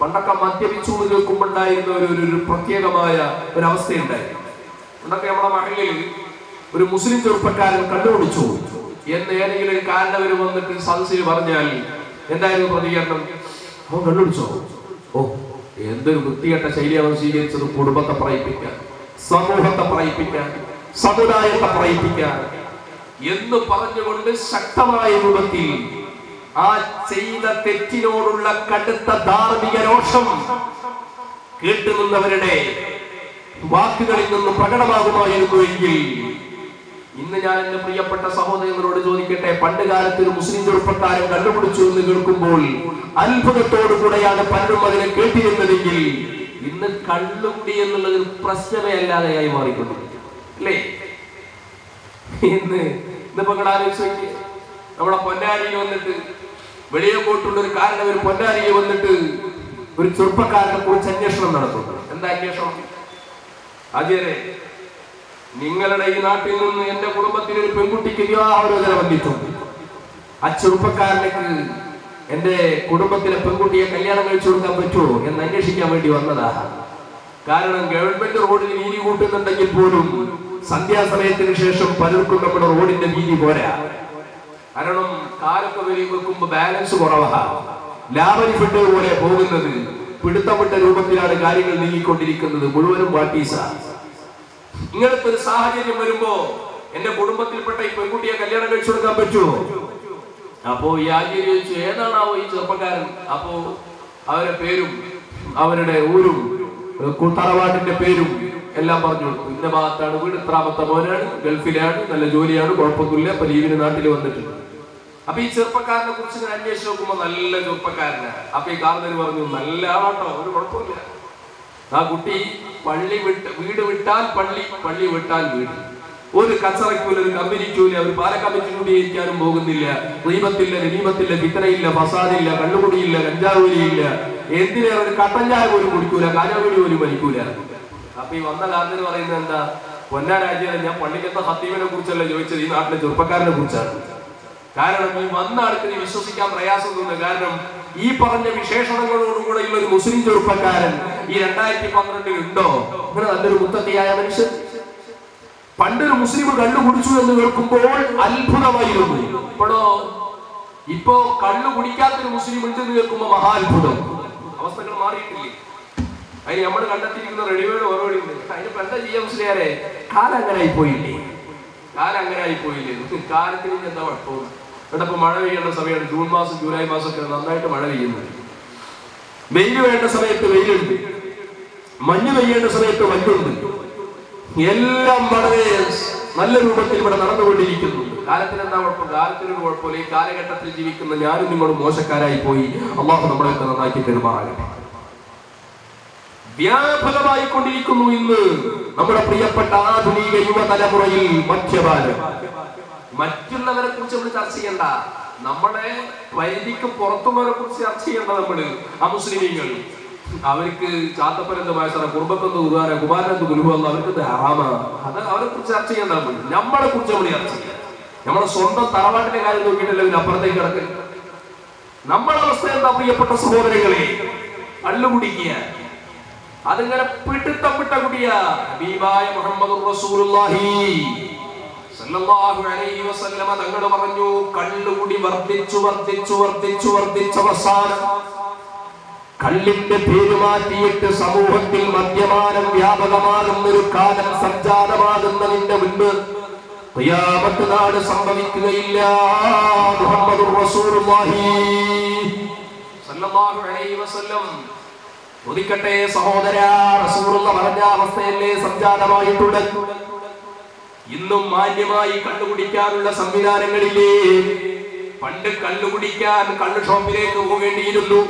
പണ്ടൊക്കെ മദ്യപിച്ചു കേൾക്കുമ്പോണ്ടായിരുന്ന ഒരു പ്രത്യേകമായ ഒരു അവസ്ഥയുണ്ടായിരുന്നു. പണ്ടൊക്കെ നമ്മുടെ മഹലിൽ ഒരു മുസ്ലിം ചെറുപ്പക്കാരൻ കണ്ടുപിടിച്ചു എന്ന് ഏതെങ്കിലും ഒരു കാരണവർ വന്നിട്ട് സദസ്സിൽ പറഞ്ഞാൽ എന്തായിരുന്നു പ്രതികരണം? അവൻ കണ്ടുപിടിച്ചോ? ഓ, എന്തൊരു വൃത്തികെട്ട ശൈലി അവൻ സ്വീകരിച്ചത്! കുടുംബത്തെ പറയിപ്പിക്കാൻ, സമൂഹത്തെ പറയിപ്പിക്കാൻ, സമുദായത്തെ പറയിപ്പിക്കാൻ എന്ന് പറഞ്ഞുകൊണ്ട് ശക്തമായ രൂപത്തിൽ ആ ചെയ്ത തെറ്റിനോടുള്ള കടുത്ത ധാർമ്മിക രോഷം കേട്ടുനിന്നവരുടെ വാക്കുകളിൽ നിന്ന് പ്രകടമാകുമായിരുന്നുവെങ്കിൽ ഇന്ന് ഞാൻ എന്റെ പ്രിയപ്പെട്ട സഹോദരങ്ങളോട് ചോദിക്കട്ടെ, പണ്ട് കാലത്ത് ഒരു മുസ്ലിം ചെറുപ്പക്കാരൻ കണ്ടുപിടിച്ചു എന്ന് കേൾക്കുമ്പോൾ അത്ഭുതത്തോടു കൂടെയാണ് പലരും അതിനെ കേട്ടിരുന്നതെങ്കിൽ ഇന്ന് കള്ളുകുടി എന്നുള്ളത് പ്രശ്നമേ അല്ലാതെയായി മാറിക്കൊണ്ടിരിക്കും അല്ലേ? ഇന്നിപ്പോ നിങ്ങൾ ആലോചിച്ച് നോക്കി, നമ്മുടെ പൊന്നാനിയിൽ വന്നിട്ട് വെളിയങ്കോട്ടുള്ള ഒരു കാരണം ഒരു പൊന്നാനിയിൽ വന്നിട്ട് ഒരു ചെറുപ്പക്കാരനെ കുറിച്ച് അന്വേഷണം നടത്തുന്നു. എന്താ അന്വേഷണം? ആചാര്യ, നിങ്ങളുടെ ഈ നാട്ടിൽ നിന്ന് എന്റെ കുടുംബത്തിൽ ഒരു പെൺകുട്ടിക്ക് വിവാഹാലോചന വന്നിട്ടുണ്ട്. ആ ചെറുപ്പക്കാരനക്ക് എന്റെ കുടുംബത്തിലെ പെൺകുട്ടിയെ കല്യാണം കഴിച്ചു കൊടുക്കാൻ പറ്റുമോ എന്ന് അന്വേഷിക്കാൻ വേണ്ടി വന്നതാ. കാരണം ഗവൺമെന്റ് റോഡിൽ വീതി കൂട്ടുന്നുണ്ടെങ്കിൽ പോലും സന്ധ്യാസമയത്തിന് ശേഷം പലർക്കും നമ്മുടെ റോഡിന്റെ വീതി പോരാ. കാരണം കാലൊക്കെ വെക്കുമ്പോ ബാലൻസ് കുറവാ. ലാവലി ഫിഡ് പോലെ പോകുന്നത് പിടുത്തപ്പെട്ട രൂപത്തിലാണ് കാര്യങ്ങൾ നീങ്ങിക്കൊണ്ടിരിക്കുന്നത്. മുഴുവനും വാട്ടീസ. ഇങ്ങനത്തെ ഒരു സാഹചര്യം വരുമ്പോ എന്റെ കുടുംബത്തിൽപ്പെട്ട ഈ പെൺകുട്ടിയെ കല്യാണം കഴിച്ചു കൊടുക്കാൻ പറ്റുമോ? അപ്പോ ഈ ആചാര്യ ചോദിച്ചു, ഏതാണാവോ ഈ ചെറുപ്പക്കാരൻ? അപ്പോ അവരുടെ പേരും അവരുടെ ഊരും തറവാട്ടിന്റെ പേരും എല്ലാം പറഞ്ഞു. ഇന്ന ഭാഗത്താണ് വീട്, ഇത്രാമത്തെ മോനാണ്, ഗൾഫിലാണ്, നല്ല ജോലിയാണ്, കുഴപ്പമൊന്നുമില്ല, അപ്പൊ ലീവിന് നാട്ടിൽ വന്നിട്ടുണ്ട്. അപ്പൊ ഈ ചെറുപ്പക്കാരനെ കുറിച്ച് ഞാൻ അന്വേഷിച്ച് നോക്കുമ്പോ നല്ല ചെറുപ്പക്കാരനാണ്. അപ്പൊ ഈ കാർന്നര് പറഞ്ഞു, നല്ല ആളാട്ടോ, ഒരു കുഴപ്പമില്ല. ആ കുട്ടി വീട് വിട്ടാൽ പള്ളി, പള്ളി വിട്ടാൽ വീട്. ഒരു കച്ചറയ്ക്കൂല, ഒരു കമ്പനിക്കൂല, ഒരു പാലക്കമ്മിറ്റി കൂടി ഇരിക്കാനും പോകുന്നില്ല. ദീപത്തില്ല, രനീമത്തില്ല, ഫിത്തനയില്ല, ഫസാദില്ല, കള്ളുകുടിയില്ല, കഞ്ചാവൂലിയില്ല, എന്തിനാ ഒരു കട്ടൻ ചായ പോലും കുടിക്കൂല, കാഞ്ഞാവീടി പോലും വലിക്കൂല. അപ്പൊ ഈ വന്ന കാരണത്തിന് പറയുന്നത് എന്താ? പൊന്നാരാജ്യം, ഞാൻ പള്ളിക്കത്തെ ഹത്തീമിനെ കുറിച്ചല്ല ചോദിച്ചത്, ഈ നാട്ടിലെ ചെറുപ്പക്കാരനെ കുറിച്ചാണ്. കാരണം ഈ വന്ന ആൾക്കിന് വിശ്വസിക്കാൻ പ്രയാസം തോന്നുന്നു. കാരണം ഈ പറഞ്ഞ വിശേഷണങ്ങളോടുകൂടെയുള്ള ഒരു മുസ്ലിം ചെറുപ്പക്കാരൻ ഈ 2012 ഉണ്ടോ? അങ്ങനെ നല്ലൊരു മുത്തത്തിയായ മനുഷ്യൻ. പണ്ടൊരു മുസ്ലിം കള്ളു കുടിച്ചു എന്ന് കേൾക്കുമ്പോൾ അത്ഭുതമായിരുന്നു. ഇപ്പോ കള്ളു കുടിക്കാത്തൊരു മുസ്ലിം ഉണ്ടെന്ന് കേൾക്കുമ്പോ മഹാത്ഭുതം. അവസ്ഥകൾ മാറിയിട്ടില്ലേ? അതിന് നമ്മൾ കണ്ടെത്തിയിരിക്കുന്ന റെഡിമേഡ് മറുപടി ഉണ്ട്. അതിനിപ്പോ എന്താ ചെയ്യാൻ മുസ്ലിയാരെ? കാലം അങ്ങനെ ആയിപ്പോയില്ലേ? കാലത്തിന് എന്താ കുഴപ്പം? ഇവിടെ ഇപ്പൊ മഴ പെയ്യേണ്ട സമയമാണ്. ജൂൺ മാസം ജൂലൈ മാസമൊക്കെ നന്നായിട്ട് മഴ പെയ്യുന്നുണ്ട്. വെയില് വേണ്ട സമയത്ത് വെയിലുണ്ട്, മഞ്ഞ് പെയ്യേണ്ട സമയത്ത് മഞ്ഞുണ്ട്. എല്ലാം വളരെ നല്ല രൂപത്തിൽ ഇവിടെ നടന്നുകൊണ്ടിരിക്കുന്നു. കാലത്തിന് എന്താ കുഴപ്പം? കാലത്തിനൊരു കുഴപ്പമില്ല. ഈ കാലഘട്ടത്തിൽ ജീവിക്കുന്ന ഞാനും നിങ്ങളും മോശക്കാരായി പോയി. അള്ളാഹു നമ്മളെയൊക്കെ നന്നാക്കി പെരുമാറാകട്ടെ. വ്യാപകമായി കൊണ്ടിരിക്കുന്നു ഇന്ന് നമ്മുടെ പ്രിയപ്പെട്ട ആധുനിക യുവതലമുറയിൽ മദ്യപാനം. മറ്റുള്ളവരെ കുറിച്ച് നമ്മൾ ചർച്ച ചെയ്യണ്ട, നമ്മുടെ പരിധിക്ക് പുറത്തുള്ളവരെ കുറിച്ച് ചർച്ച ചെയ്യേണ്ട. നമ്മള് അമുസ്ലിമീങ്ങൾ, അവർക്ക് ചാത്തപ്പനന്ത് മാസറ കുടുംബത്തൊന്ന് ഉദാഹരണ കുമാരനന്ത് ഗുരുവെന്ന് അവർക്ക് ഹറാമാണ്. അത് അവരെ കുറിച്ച് ചർച്ച ചെയ്യേണ്ട. നമ്മളെ കുറിച്ച് നമ്മൾ ചർച്ച ചെയ്യാം. നമ്മുടെ സ്വന്തം തറവാട്ടിന്റെ കാര്യം നോക്കിയിട്ടല്ലേ അപ്പുറത്തേക്ക് കിടക്കുക. നമ്മുടെ അവസ്ഥ എന്താ പ്രിയപ്പെട്ട സഹോദരങ്ങളെ? കള്ളുകുടിക്കുക, അതിങ്ങനെ പിടുത്തം വിട്ട കുടിയ. ഹബീബായ മുഹമ്മദുർ റസൂലുള്ളാഹി സല്ലല്ലാഹു അലൈഹി വസല്ലമ തങ്ങൾ പറഞ്ഞു, കള്ളുകുടി വർദ്ധിച്ചു അവസാനം കള്ളിന്റെ പേര് മാറ്റിയിട്ട് സമൂഹത്തിൽ മദ്യപാനം വ്യാപകമാകുന്ന ഒരു കാലം സംജാതമാകുന്നതിന്റെ മുൻപ് ഖിയാമത്ത് നാൾ സംഭവിക്കുകയില്ല. മുഹമ്മദുർ റസൂലുള്ളാഹി സല്ലല്ലാഹു അലൈഹി വസല്ലം ഒതുക്കട്ടെ സഹോദരാ. റസൂലുള്ള പറഞ്ഞ അവസ്ഥയല്ലേ സംജാതമായിട്ടുള്ളത്? ഇന്നും മാന്യമായി കള്ളുകുടിക്കാനുള്ള സംവിധാനങ്ങളില്ലേ? പണ്ട് കള്ളുകുടിക്കാൻ കള്ളു ഷോപ്പിലേക്ക് പോകേണ്ടിയിരുന്നു,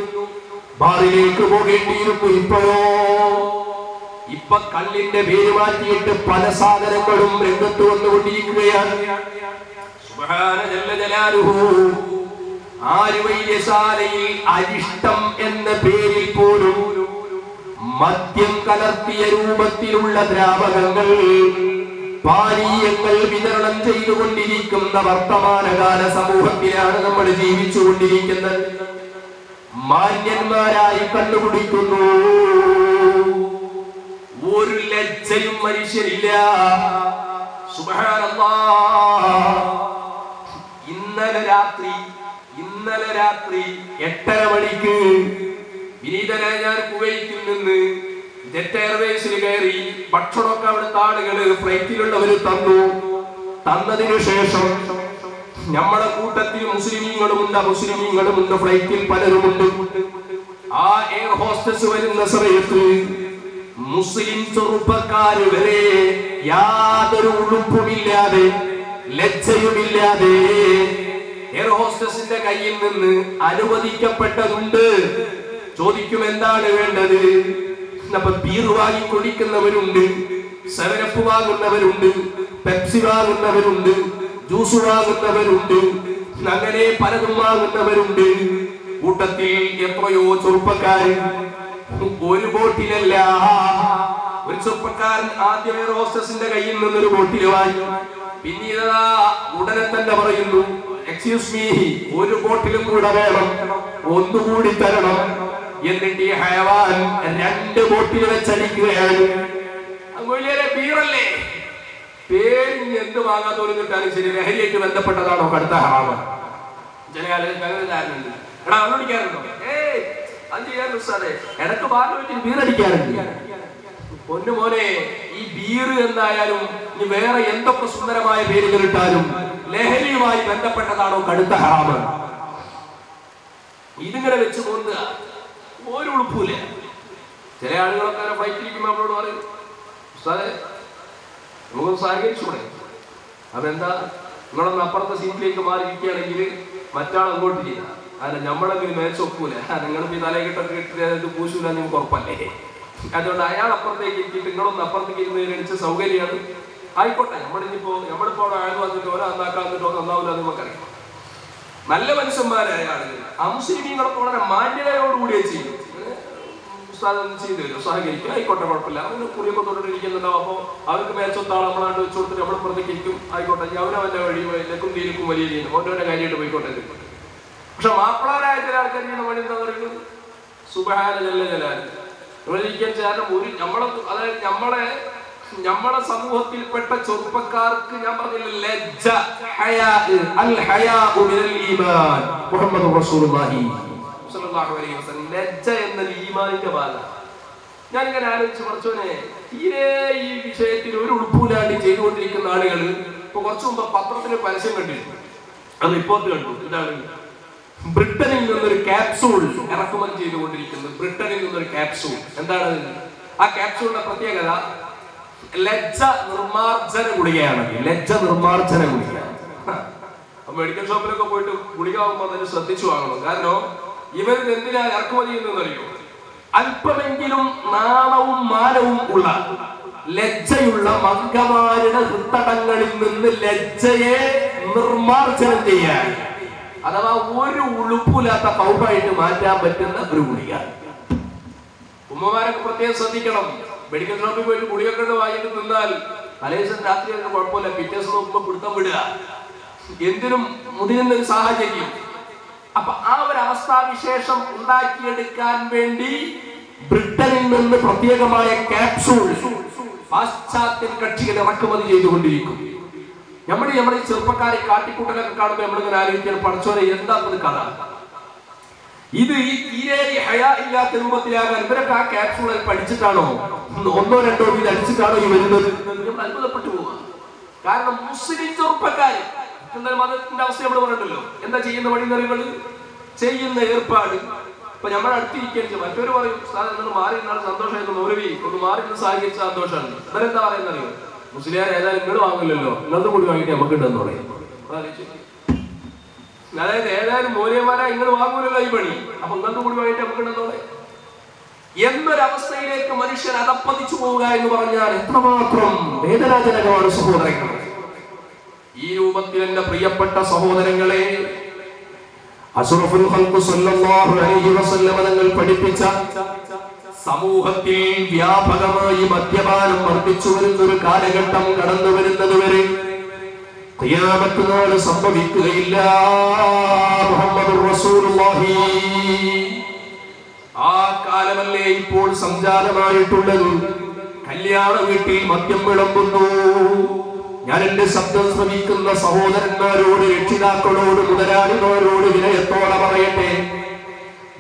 ബാറിലേക്ക് പോകേണ്ടിയിരുന്നു. ഇപ്പൊ കള്ളിന്റെ പേര് മാറ്റിയിട്ട് പല സാധനങ്ങളും രംഗത്ത് വന്നുകൊണ്ടിരിക്കുകയാണ്. സുബ്ഹാന ജല്ല ജലാലുഹു. ആര്യവൈദ്യശാലയിൽ അരിഷ്ടം എന്ന പേരിൽ പോലും മദ്യം കലർത്തിയ രൂപത്തിലുള്ള ദ്രാവകങ്ങൾ, പാനീയങ്ങൾ വിതരണം ചെയ്തുകൊണ്ടിരിക്കുന്ന വർത്തമാനകാല സമൂഹത്തിലാണ് നമ്മൾ ജീവിച്ചുകൊണ്ടിരിക്കുന്നത്. മാന്യന്മാരായി കണ്ടുപിടിക്കുന്നു. ഒരു ലജ്ജയും മനുഷ്യരില്ല. സുബ്ഹാനല്ലാഹ്. ഇന്നലെ രാത്രി 8:30 മണിക്ക് വിനീതനായ ഞാൻ കുവൈറ്റിൽ നിന്ന് ജെറ്റ് എയർവേസിൽ കയറി. ഭക്ഷണമൊക്കെ അവിടുത്തെ ആളുകള് ഫ്ലൈറ്റിലുള്ളവര് തന്നതിനു ശേഷം നമ്മുടെ കൂട്ടത്തിൽ മുസ്ലിമീങ്ങളുമുണ്ട് അമുസ്ലിമീങ്ങളുമുണ്ട്. ഫ്ലൈറ്റിൽ പലരുമുണ്ട്. ആ എയർ ഹോസ്റ്റസ് വരുന്ന സമയത്ത് മുസ്ലിം ചെറുപ്പക്കാര് വരെ യാതൊരു ഉളുപ്പുമില്ലാതെ ലജ്ജയുമില്ലാതെ എയർ ഹോസ്റ്റസിന്റെ കയ്യിൽ നിന്ന് അനുവദിക്കപ്പെട്ടതുണ്ട്. ചോദിക്കും എന്താണ് വേണ്ടത്? അപ്പൊ ബീർ വാങ്ങി കുടിക്കുന്നവരുണ്ട്, സെവനപ്പ് വാങ്ങുന്നവരുണ്ട്, പെപ്സി വാങ്ങുന്നവരുണ്ട്, ജ്യൂസ് വാങ്ങുന്നവരുണ്ട്, അങ്ങനെ പലതും വാങ്ങുന്നവരുണ്ട്. കൂട്ടത്തിൽ എത്രയോ ചെറുപ്പക്കാര് ഒരു ബോട്ടിലല്ല. ഒരു ചെറുപ്പക്കാരൻ ആദ്യം എയർ ഹോസ്റ്റസിന്റെ കയ്യിൽ നിന്നൊരു ബോട്ടിൽ വാങ്ങി. പിന്നീട് ഉടനെ തന്നെ പറയുന്നു, എക്സ്ക്യൂസ് മീ, ഒരു ബോട്ടിലും കൂടെ വേണം, ഒന്നുകൂടി തരണം. എന്നിട്ട് ഈ ഹയവാൻ 2 ബോട്ടിൽ വെച്ചടിക്കുകയാണ്. ബീറല്ലേ പേര് എന്ത് വാങ്ങാൻ തോന്നിട്ടാലും ശരി, ലഹരിയായിട്ട് ബന്ധപ്പെട്ടതാണോ കടുത്ത ഹറാമ്? ചില ആളുകൾക്ക് അങ്ങനെ ധാരണയുണ്ട്. എടാ അവനടിക്കാറുണ്ടോ? അത് ചെയ്യാറുണ്ട് സാറേ, ഇടക്ക് ബാറിൽ ബീറടിക്കാറുണ്ട്. പൊന്നു മോനെ, ഈ ബീറ് എന്തായാലും ഇനി വേറെ എന്തൊക്കെ സുന്ദരമായ പേരുകൾ ഇട്ടാലും ലഹരിയുമായി ബന്ധപ്പെട്ടതാണോ കടുത്ത ഹറാമ്? ഇതിങ്ങനെ വെച്ച് പോകുന്ന ഒരു ഉളുപ്പൂല. ചില ആളുകളൊക്കെ ഫ്ലൈറ്റിരിക്കുമ്പോ നമ്മളോട് പറയും, സാറേ നമുക്കൊന്ന് സഹകരിച്ചൂടെ? അതെന്താ, നിങ്ങളൊന്ന് അപ്പുറത്തെ സീറ്റിലേക്ക് മാറിയിരിക്കുകയാണെങ്കിൽ മറ്റാൾ അങ്ങോട്ട് ചെയ്യാം. അല്ല, നമ്മളെങ്കിലും മേച്ചൊക്കൂല. നിങ്ങളിപ്പോ ഈ തലകിട്ടൊക്കെ കിട്ടിയത് പൂശൂല, നിങ്ങൾക്ക് ഉറപ്പല്ലേ? അതുകൊണ്ട് അയാൾ അപ്പുറത്തേക്ക് എത്തിയിട്ട് നിങ്ങളൊന്ന് അപ്പുറത്തേക്ക് ഇരുന്നതിനനുസരിച്ച് സൗകര്യമാണ്. ആയിക്കോട്ടെ, നമ്മളിപ്പോ അവിടെ ആയത് വന്നിട്ട് ഓരോ നന്നാക്കാന്നിട്ടോ നന്നാവൂല എന്ന് നമുക്കറിയാം. നല്ല മനുഷ്യന്മാരായ ആളുകൾ അമുസ്ലിമീങ്ങളൊക്കെ വളരെ മാന്യതയോടുകൂടിയേ ചെയ്യും. ഉസ്താദൊന്നും ചെയ്തു തരും, സഹകരിക്കും, ആയിക്കോട്ടെ കുഴപ്പമില്ല. അവന് കുറിയൊക്കെ തൊട്ടിരിക്കുന്നുണ്ടാവും. അപ്പോൾ അവർക്ക് മേച്ചൊത്താൾ നമ്മളാണ്ട് വെച്ച് കൊടുത്തിട്ട് നമ്മൾ പ്രതികരിക്കും, ആയിക്കോട്ടെ അവനവൻ്റെ വഴി ലെക്കും തീരുക്കും വലിയ ചെയ്യുന്നു, ഓരോൻ്റെ കാര്യമായിട്ട് പോയിക്കോട്ടെ. പക്ഷെ മാപ്പിളാരായ ചില ആൾക്കാർ ചെയ്യുന്ന പണി എന്താ പറയുന്നത്? സുബ്ഹാന ജല്ല ജലാൽ ഇരിക്കാൻ ചേർന്ന ഒരു അതായത് നമ്മളെ സമൂഹത്തിൽപ്പെട്ട ചെറുപ്പക്കാർക്ക് ഞാൻ പറഞ്ഞില്ല ലജ്ജ, അൽ ഹയാഉ മിനൽ ഈമാൻ. മുഹമ്മദ് റസൂലുള്ളാഹി സ്വല്ലല്ലാഹു അലൈഹി വസല്ലം ലജ്ജ എന്നത് ഈമാനിന്റെ ഭാഗം. ഞാനിങ്ങനെ ആലോചിച്ച് പഠിച്ചോനെ, തീരെ ഈ വിഷയത്തിൽ ഒരു ഉൾപ്പൂലാണ്ടി ചെയ്തുകൊണ്ടിരിക്കുന്ന ആളുകൾ ഇപ്പൊ കുറച്ചു മുമ്പ് പത്രത്തിന് പരസ്യം കണ്ടിരുന്നു, അത് റിപ്പോർട്ട് കണ്ടു. ഇതാണ് ബ്രിട്ടനിൽ നിന്നൊരു ക്യാപ്സൂൾ ഇറക്കുമതി ചെയ്തുകൊണ്ടിരിക്കുന്നത്. ബ്രിട്ടനിൽ നിന്നൊരു ക്യാപ്സൂൾ. എന്താണ് ആ ക്യാപ്സൂളിന്റെ പ്രത്യേകത? ലജ്ജ നിർമാർജന ഗുളികയാണ്. ലജ്ജ നിർമാർജന ഗുളിക. മെഡിക്കൽ ഷോപ്പിലൊക്കെ പോയിട്ട് ഗുളിക വാങ്ങുമ്പോൾ അതിന് ശ്രദ്ധിച്ചു വാങ്ങണം. കാരണം ഇവരിത് എന്തിനാ ഇറക്കുമതി ചെയ്യുന്നറിയോ? അല്പമെങ്കിലും നാണവും മാനവും ഉള്ള ലജ്ജയുള്ള മംഗമാരുടെ ഹൃത്തടങ്ങളിൽ നിന്ന് ലജ്ജയെ നിർമാർജനം ചെയ്യാൻ, അഥവാ ഒരു ഉളുപ്പില്ലാത്ത പൗപ്പായിട്ട് മാറ്റാൻ പറ്റുന്ന ഒരു ഗുളിക. ഉമ്മമാരൊക്കെ പ്രത്യേകം ശ്രദ്ധിക്കണം. മെഡിക്കൽ ഷോപ്പിൽ പോയിട്ട് ഗുളിക കണ്ട് വാങ്ങിട്ട് നിന്നാൽ തലേദിവസം രാത്രി അതിന് കുഴപ്പമില്ല, പിറ്റേ ദിവസം നോക്കുമ്പോൾ പിടുത്തം വിടുക, എന്തിനും മുതിരുന്ന ഒരു സാഹചര്യം. അപ്പൊ ആ ഒരു അവസ്ഥാവിശേഷം ഉണ്ടാക്കിയെടുക്കാൻ വേണ്ടി ബ്രിട്ടനിൽ നിന്ന് പ്രത്യേകമായ ക്യാപ്സൂൾ പാശ്ചാത്യ കക്ഷികൾ ഇറക്കുമതി ചെയ്തുകൊണ്ടിരിക്കും. നമ്മുടെ ഈ ചെറുപ്പക്കാരെ കാട്ടിക്കൂട്ടലൊക്കെ കാണുമ്പോൾ നമ്മളിങ്ങനെ ആലോചിക്കണം, പഠിച്ചോനെ എന്താ കഥ? ഇത് ഈ തീരെ ഹയാ ഇല്ലാത്ത രൂപത്തിലാകാൻ ഇവരൊക്കെ ആ ക്യാപ്സൂൾ പഠിച്ചിട്ടാണോ, ഒന്നോ രണ്ടോ ഇത് അടിച്ചിട്ടാണോ ഈ വരുന്നത്? നമ്മൾ അത്ഭുതപ്പെട്ടു പോവുക. കാരണം മുസ്ലിം ചെറുപ്പക്കാര് എന്തായാലും മതത്തിന്റെ അവസ്ഥ നമ്മൾ പറഞ്ഞിട്ടല്ലോ. എന്താ ചെയ്യുന്ന വഴികൾ ചെയ്യുന്ന ഏർപ്പാട്? ഇപ്പൊ നമ്മൾ അടുത്തിരിക്കുക, മറ്റൊരു പറയും സാധനം മാറി നിന്നാണ് സന്തോഷമായിരുന്നു, മൗലവി ഒന്ന് മാറി നിന്ന് സഹകരിച്ച സന്തോഷമാണ്. ഇവരെന്താ പറയുന്നത് അറിയോ? മുസ്ലിയാർ ഏതായാലും നിങ്ങൾ വാങ്ങില്ലല്ലോ, നിങ്ങളുടെ കൂടി വാങ്ങിയിട്ട് നമുക്ക് ഉണ്ടെന്ന് പറയും. അതായത് ഏതായാലും മൂല്യന്മാരാ നിങ്ങൾ വാങ്ങൂലല്ലോ ഈ പണി, അപ്പൊ നിങ്ങളുടെ കൂടി വാങ്ങിയിട്ട് നമുക്ക് ഉണ്ടെന്ന് പറയും. എന്നൊരവസ്ഥയിലേക്ക് മനുഷ്യൻ അതപ്പതിച്ചു പോവുക എന്ന് പറഞ്ഞാൽ എത്രമാത്രം വേദനാജനകമാണ് സഹോദരങ്ങളെ. ഈ രൂപത്തിൽ എന്റെ പ്രിയപ്പെട്ട സഹോദരങ്ങളെ, അഷ്റഫുൽ ഖൽഖ് സല്ലല്ലാഹു അലൈഹി വസല്ലം തങ്ങൾ പഠിപ്പിച്ച സമൂഹത്തിൽ വ്യാപകമായി മദ്യപാനം വർദ്ധിച്ചു വരുന്ന ഒരു കാലഘട്ടം കടന്നു വരുന്നത് വരെ ഖിയാമത്ത് നാൾ സംഭവിക്കുകയില്ല. മുഹമ്മദുർ റസൂലുള്ളാഹി. ആ കാലമല്ലേ ഇപ്പോൾ സംജാതമായിട്ടുള്ളത്. കല്യാണ വീട്ടിൽ മദ്യം വിളമ്പുന്നു. ഞാൻ എന്റെ ശബ്ദം ശ്രമിക്കുന്ന സഹോദരന്മാരോട്, രക്ഷിതാക്കളോട്, മുതലാളിമാരോട് വിനയത്തോടെ പറയട്ടെ,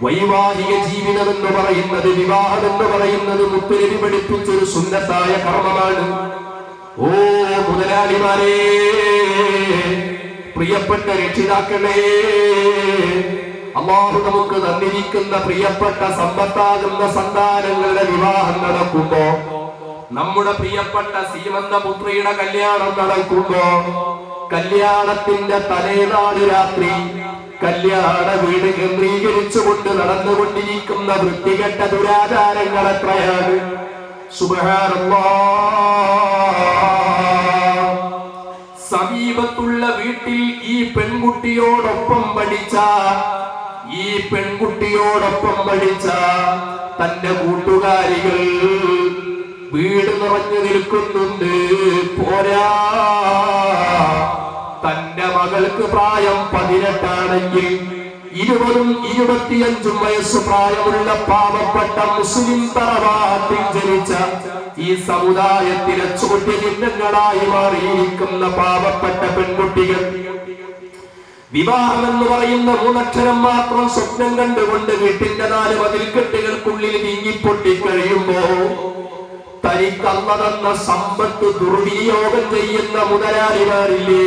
വൈവാഹിക ജീവിതം എന്ന് പറയുന്നത്, വിവാഹം എന്ന് പറയുന്നത് മുത്തുനബി പഠിപ്പിച്ചൊരു സുന്നത്തായ കർമ്മമാണ്. ഓ മുതലാളിമാരെ, പ്രിയപ്പെട്ട രക്ഷിതാക്കളെ, അല്ലാഹു നമുക്ക് തന്നിരിക്കുന്ന പ്രിയപ്പെട്ട സമ്പത്താകുന്ന സന്താനങ്ങളുടെ വിവാഹം നടക്കുമ്പോ, നമ്മുടെ പ്രിയപ്പെട്ട സീമന്തപുത്രിയുടെ കല്യാണം നടക്കുമ്പോ, കല്യാണത്തിന്റെ തലേനാള് രാത്രി കല്യാണ വീട് കേന്ദ്രീകരിച്ചുകൊണ്ട് നടന്നുകൊണ്ടിരിക്കുന്ന വൃത്തികെട്ട ദുരാചാരങ്ങൾ എത്രയാണ്! സുബ്ഹാനല്ലാഹ്. സമീപത്തുള്ള വീട്ടിൽ ഈ പെൺകുട്ടിയോടൊപ്പം പഠിച്ച തന്റെ കൂട്ടുകാരികൾ വീട് നിറഞ്ഞു നിൽക്കുന്നുണ്ട്. പോരാ, തന്റെ മകൾക്ക് പ്രായം 18 ആണെങ്കിൽ 20ഉം 25ഉം വയസ്സ് പ്രായമുള്ള പാവപ്പെട്ട മുസ്ലിം തറവാട്ടിൽ ജനിച്ച ഈ സമുദായത്തിലെ ചോദ്യചിഹ്നങ്ങളായി മാറിയിരിക്കുന്ന പാവപ്പെട്ട പെൺകുട്ടികൾ വിവാഹം എന്ന് പറയുന്ന 3 അക്ഷരം മാത്രം സ്വപ്നം കണ്ടുകൊണ്ട് വീട്ടിന്റെ 4 മതിൽക്കെട്ടുകൾക്കുള്ളിൽ നീങ്ങിപ്പൊട്ടിക്കഴിയുമ്പോ തനിക്ക് അല്ലാഹു തന്ന സമ്പത്ത് ദുർവിനിയോഗം ചെയ്യുന്ന മുതലാളിമാരില്ലേ?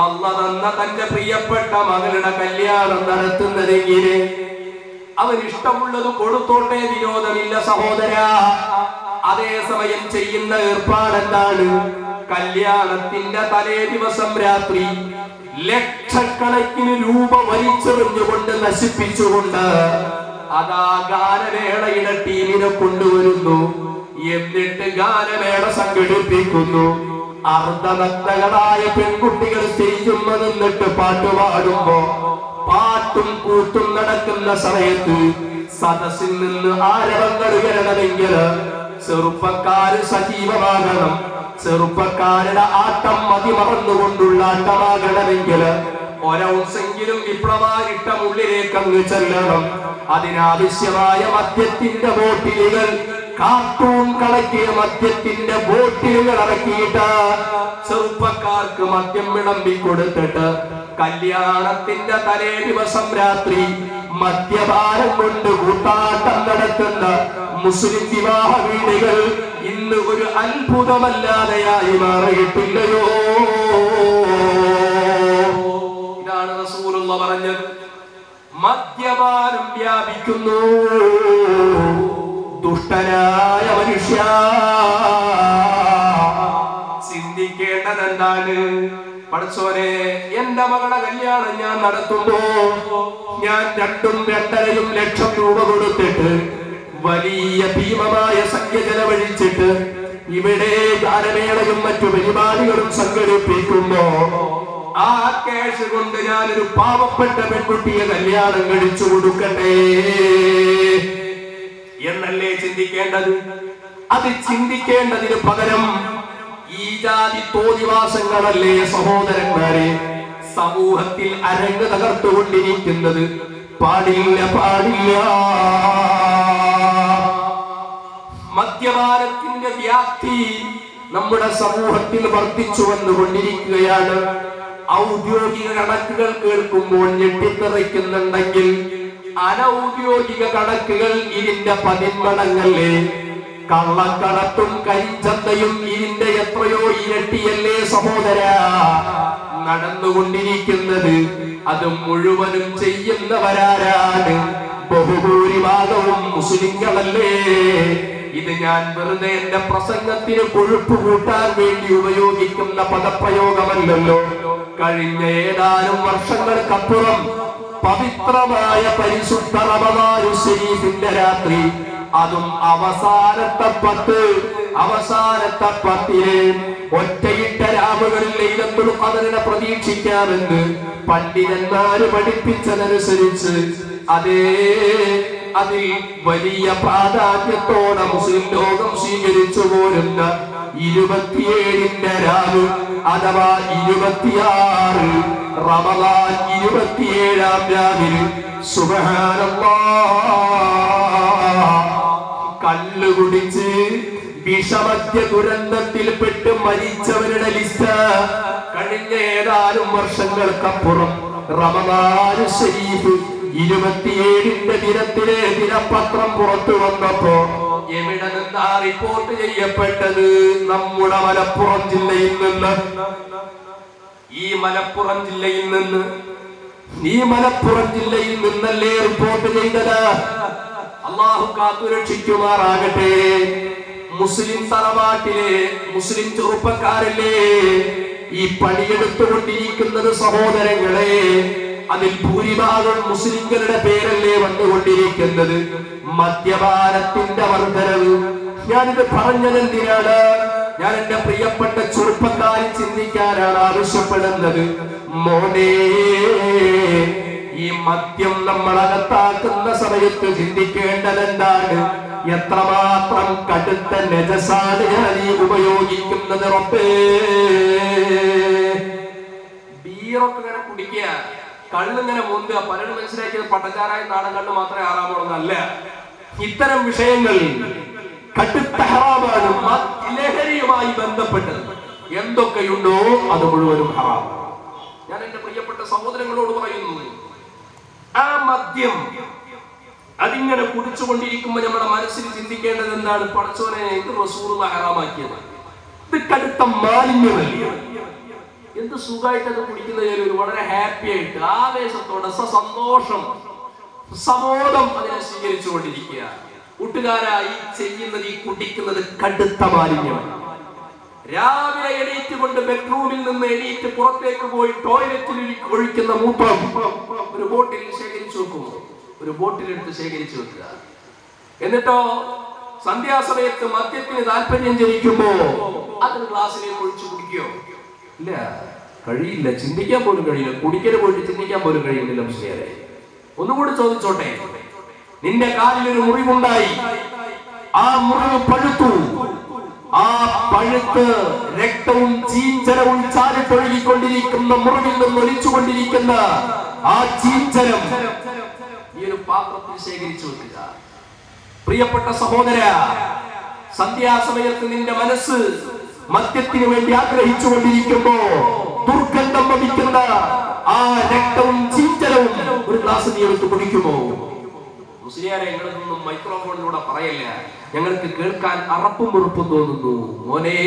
അല്ലാഹു തന്ന തന്റെ പ്രിയപ്പെട്ട മകളുടെ കല്യാണം നടത്തുന്നതെങ്ങനെ അവൻ ഇഷ്ടമുള്ളത് കൊടുത്തോട്ടെ, വിരോധമില്ല സഹോദരാ. അതേസമയം ചെയ്യുന്ന ഏർപ്പാടെന്താണ്? കല്യാണത്തിന്റെ തലേ ദിവസം രാത്രി ലക്ഷക്കണക്കിന് രൂപ വലിച്ചെറിഞ്ഞുകൊണ്ട് നശിപ്പിച്ചുകൊണ്ട് അതാ ഗാനമേളയുടെ ടീമിനെ കൊണ്ടുവരുന്നു. എന്നിട്ട് ഗാനമേള സംഘടിപ്പിക്കുന്നു. അർദ്ധനഗ്നകളായ പെൺകുട്ടികൾ സ്റ്റേജുമ്മ നിന്നിട്ട് പാട്ടുപാടുമ്പോ പാട്ടും കൂത്തും നടക്കുന്ന സമയത്ത് സദസ്സിൽ നിന്ന് ആരവങ്ങൾ ഉയരണമെങ്കിൽ ചെറുപ്പക്കാര് സജീവമാകണം. ചെറുപ്പക്കാരുടെ ആട്ടം മതിമറന്നുകൊണ്ടുള്ള ആട്ടമാകണമെങ്കിൽ ഒരൗസെങ്കിലും വിപ്ലവാരിട്ടം ഉള്ളിലേക്ക് അങ്ങ് ചെല്ലണം. അതിനാവശ്യമായ മദ്യത്തിന്റെ ബോട്ടിലുകൾ, കാർട്ടൂൺ കളക്കിയ മദ്യത്തിന്റെ ബോട്ടിലുകൾ ഇറക്കിയിട്ട് ചെറുപ്പക്കാർക്ക് മദ്യം വിളമ്പി കൊടുത്തിട്ട് കല്യാണത്തിന്റെ തലേ ദിവസം രാത്രി മദ്യപാനം കൊണ്ട് കൂട്ടാട്ടം നടത്തുന്ന മുസ്ലിം വിവാഹ വീടുകൾ ഇന്ന് ഒരു അത്ഭുതമല്ലാതെയായി മാറിയിട്ടില്ലയോ? ഇതാണ് റസൂലുള്ളാഹി പറഞ്ഞത്. മദ്യപാനം വ്യാപിക്കുന്നു. ദുഷ്ടനായ മനുഷ്യ, ചിന്തിക്കേണ്ടത് എന്താണ്? പഠിച്ചോനെ, എന്റെ മകളുടെ കല്യാണം ഞാൻ നടത്തുമ്പോ ഞാൻ 2-2.5 ലക്ഷം രൂപ കൊടുത്തിട്ട് വലിയ ഭീമമായ സംഖ്യ ചെലവഴിച്ചിട്ട് ഇവിടെ ഗാനമേളയും മറ്റു പരിപാടികളും സംഘടിപ്പിക്കുമ്പോ ആ ക്യാഷ് കൊണ്ട് ഞാനൊരു പാവപ്പെട്ട പെൺകുട്ടിയെ കല്യാണം കഴിച്ചു കൊടുക്കട്ടെ എന്നല്ലേ ചിന്തിക്കേണ്ടത്? അത് ചിന്തിക്കേണ്ടതിന് പകരം ഈ ജാതി തോന്നിവാസങ്ങളല്ലേ സഹോദരന്മാരെ സമൂഹത്തിൽ അരങ്ങ് തകർത്തുകൊണ്ടിരിക്കുന്നത്? പാടില്ല, പാടില്ല. മദ്യപാനത്തിന്റെ വ്യാപ്തി നമ്മുടെ സമൂഹത്തിൽ വർദ്ധിച്ചു വന്നുകൊണ്ടിരിക്കുകയാണ്. ഔദ്യോഗിക കണക്കുകൾ കേൾക്കുമ്പോൾ ഞെട്ടിത്തെറിക്കുന്നുണ്ടെങ്കിൽ അനൗദ്യോഗിക കണക്കുകൾ ഇതിന്റെ 10 മടങ്ങല്ലേ? കള്ളക്കടത്തും കരിഞ്ചന്തയും ഇതിന്റെ എത്രയോ ഇരട്ടിയല്ലേ സഹോദര നടന്നുകൊണ്ടിരിക്കുന്നത്? അത് മുഴുവനും ചെയ്യുന്നവരാരാണ്? ബഹുഭൂരിഭാഗവും മുസ്ലിങ്ങളല്ലേ? ഇത് ഞാൻ വെറുതെ എന്റെ പ്രസംഗത്തിന് കൊഴുപ്പ് കൂട്ടാൻ വേണ്ടി ഉപയോഗിക്കുന്ന പദപ്രയോഗമല്ലല്ലോ. കഴിഞ്ഞ ഏതാനും വർഷങ്ങൾക്കപ്പുറം പവിത്രമായ പരിശുദ്ധ റമദാൻ ശരീഫിന്റെ രാത്രി, അതും അവസാനത്തെ 10 ഒറ്റയിട്ട രാവുകളിൽ ലൈലത്തുൽ ഖദറിനെ പ്രതീക്ഷിക്കാമെന്ന് പണ്ഡിതന്മാര് പഠിപ്പിച്ചതനുസരിച്ച് അതിൽ വലിയ പ്രാധാന്യത്തോടെ മുസ്ലിം ലോകം സ്വീകരിച്ചു പോരുന്ന 27ന്റെ രാവ് അഥവാ 26 റമദാൻ 27-ാം രാവിൽ സുബ്ഹാനല്ലാഹ് കള്ളു കുടിച്ച് വിഷമദ്യ ദുരന്തത്തിൽപ്പെട്ട് മരിച്ചവരുടെ ലിസ്റ്റ് കഴിഞ്ഞ ഏതാനും വർഷങ്ങൾക്കപ്പുറം റമദാൻ ശരീഫ് 27ന്റെ ദിനത്തിലെ ദിനപത്രം പുറത്തു വന്നപ്പോ എവിടെ നിന്നാ റിപ്പോർട്ട് ചെയ്യപ്പെട്ടത്? നമ്മുടെ മലപ്പുറം ജില്ലയിൽ നിന്ന്. ഈ മലപ്പുറം ജില്ലയിൽ നിന്നല്ലേ റിപ്പോർട്ട് ചെയ്തത്? അല്ലാഹു കാത്തുരക്ഷിക്കുമാറാകട്ടെ. മുസ്ലിം തറവാട്ടിലെ മുസ്ലിം ചെറുപ്പക്കാരല്ലേ ഈ പണിയെടുത്തുകൊണ്ടിരിക്കുന്നത് സഹോദരങ്ങളെ? അതിൽ ഭൂരിഭാഗം മുസ്ലിങ്ങളുടെ പേരല്ലേ വന്നുകൊണ്ടിരിക്കുന്നത്? മദ്യപാനത്തിന്റെ വർധനവ്. ഞാനിത് പറഞ്ഞതെന്തിനാണ്? ഞാൻ എന്റെ പ്രിയപ്പെട്ട ചെറുപ്പക്കാരെ ചിന്തിക്കാനാണ് ആവശ്യപ്പെടുന്നത്. മോനെ, ഈ മദ്യം നമ്മളകത്താക്കുന്ന സമയത്ത് ചിന്തിക്കേണ്ടത് എന്താണ്? എത്രമാത്രം കടുത്ത നജസാണ് ഞാൻ ഈ ഉപയോഗിക്കുന്നത്. റബ്ബേ, ബീറൊക്കെ ഇങ്ങനെ കുടിക്കുക, കള്ളിങ്ങനെ മുന്തുക, പലരും മനസ്സിലാക്കിയത് പട്ടച്ചാരായ നാടൻ കള്ള് മാത്രമേ ആറാമുള്ളതല്ല. ഇത്തരം വിഷയങ്ങൾ കടുത്ത ഹറാമാണ്. ലഹരിയുമായി ബന്ധപ്പെട്ടത് എന്തൊക്കെയുണ്ടോ അത് മുഴുവനും ഹറാം. ഞാൻ എന്റെ പ്രിയപ്പെട്ട സഹോദരങ്ങളോട് പറയുന്നു, ആ മദ്യം അതിങ്ങനെ കുടിച്ചുകൊണ്ടിരിക്കുമ്പോ നമ്മുടെ മനസ്സിൽ ചിന്തിക്കേണ്ടത് എന്താണ്? പടച്ചോനെ, ഇത് റസൂലുള്ളാഹി ഹറാമാക്കിയത്. ഇത് കടുത്ത മാലിന്യമല്ലേ? എന്ത് സുഖമായിട്ട് അത് കുടിക്കുന്നതിൽ വളരെ ഹാപ്പി ആയിട്ട് ആവേശത്തോടെ സന്തോഷം സമോദം അതിനെ സ്വീകരിച്ചു കൊണ്ടിരിക്കുക. കൂട്ടുകാരായി ചെയ്യുന്നത്, ഈ കുടിക്കുന്നത് കടുത്ത മാലിന്യമാണ്. രാവിലെ എണീറ്റ് കൊണ്ട് ബെഡ്റൂമിൽ നിന്ന് എണീറ്റ് പുറത്തേക്ക് പോയി ടോയ്ലറ്റിൽ ഒഴിക്കുന്ന മൂത്രം ഒരു ബോട്ടിൽ ശേഖരിച്ചു വെക്കും. ഒരു ബോട്ടിലെടുത്ത് ശേഖരിച്ചു വെക്കുക. എന്നിട്ടോ സന്ധ്യാസമയത്ത് മദ്യത്തിന് താല്പര്യം ജനിക്കുമ്പോ അതൊരു ഗ്ലാസ്സിലേക്ക് ഒഴിച്ചു കുടിക്കുകയോ? ഇല്ല, കഴിയില്ല. ചിന്തിക്കാൻ പോലും കഴിയില്ല. കുടിക്കല് പോയിട്ട് ചിന്തിക്കാൻ പോലും കഴിയുന്നില്ല. മുസ്ലിയാരെ, ഒന്നുകൂടി ചോദിച്ചോട്ടെ, നിന്റെ കാലിലൊരു മുറിവുണ്ടായി, ആ മുറിവ് പഴുത്തു, ആ പഴുത്ത് രക്തവും ചീഞ്ചലവും ചാലിട്ടൊഴുകിക്കൊണ്ടിരിക്കുന്ന മുറിവിൽ നിന്ന് ഒലിച്ചുകൊണ്ടിരിക്കുന്ന ആ ചീഞ്ചലം ഈ ഒരു പാത്രത്തിൽ ശേഖരിച്ചു വെക്കുക. പ്രിയപ്പെട്ട സഹോദര, സന്ധ്യാസമയത്ത് നിന്റെ മനസ്സ് മദ്യത്തിന് വേണ്ടി ആഗ്രഹിച്ചു കൊണ്ടിരിക്കുമ്പോ ദുർഗന്ധം വമിക്കുന്ന ആ രക്തവും ചീഞ്ചലവും ഒരു ഗ്ലാസ് നീ എടുത്ത് കുടിക്കുമോ? മുസ്ലിയാരെ, ഞങ്ങളൊന്നും മൈക്രോഫോണിലൂടെ പറയല്ല, ഞങ്ങൾക്ക് കേൾക്കാൻ അറപ്പും വെറുപ്പും തോന്നുന്നു. മോനെ,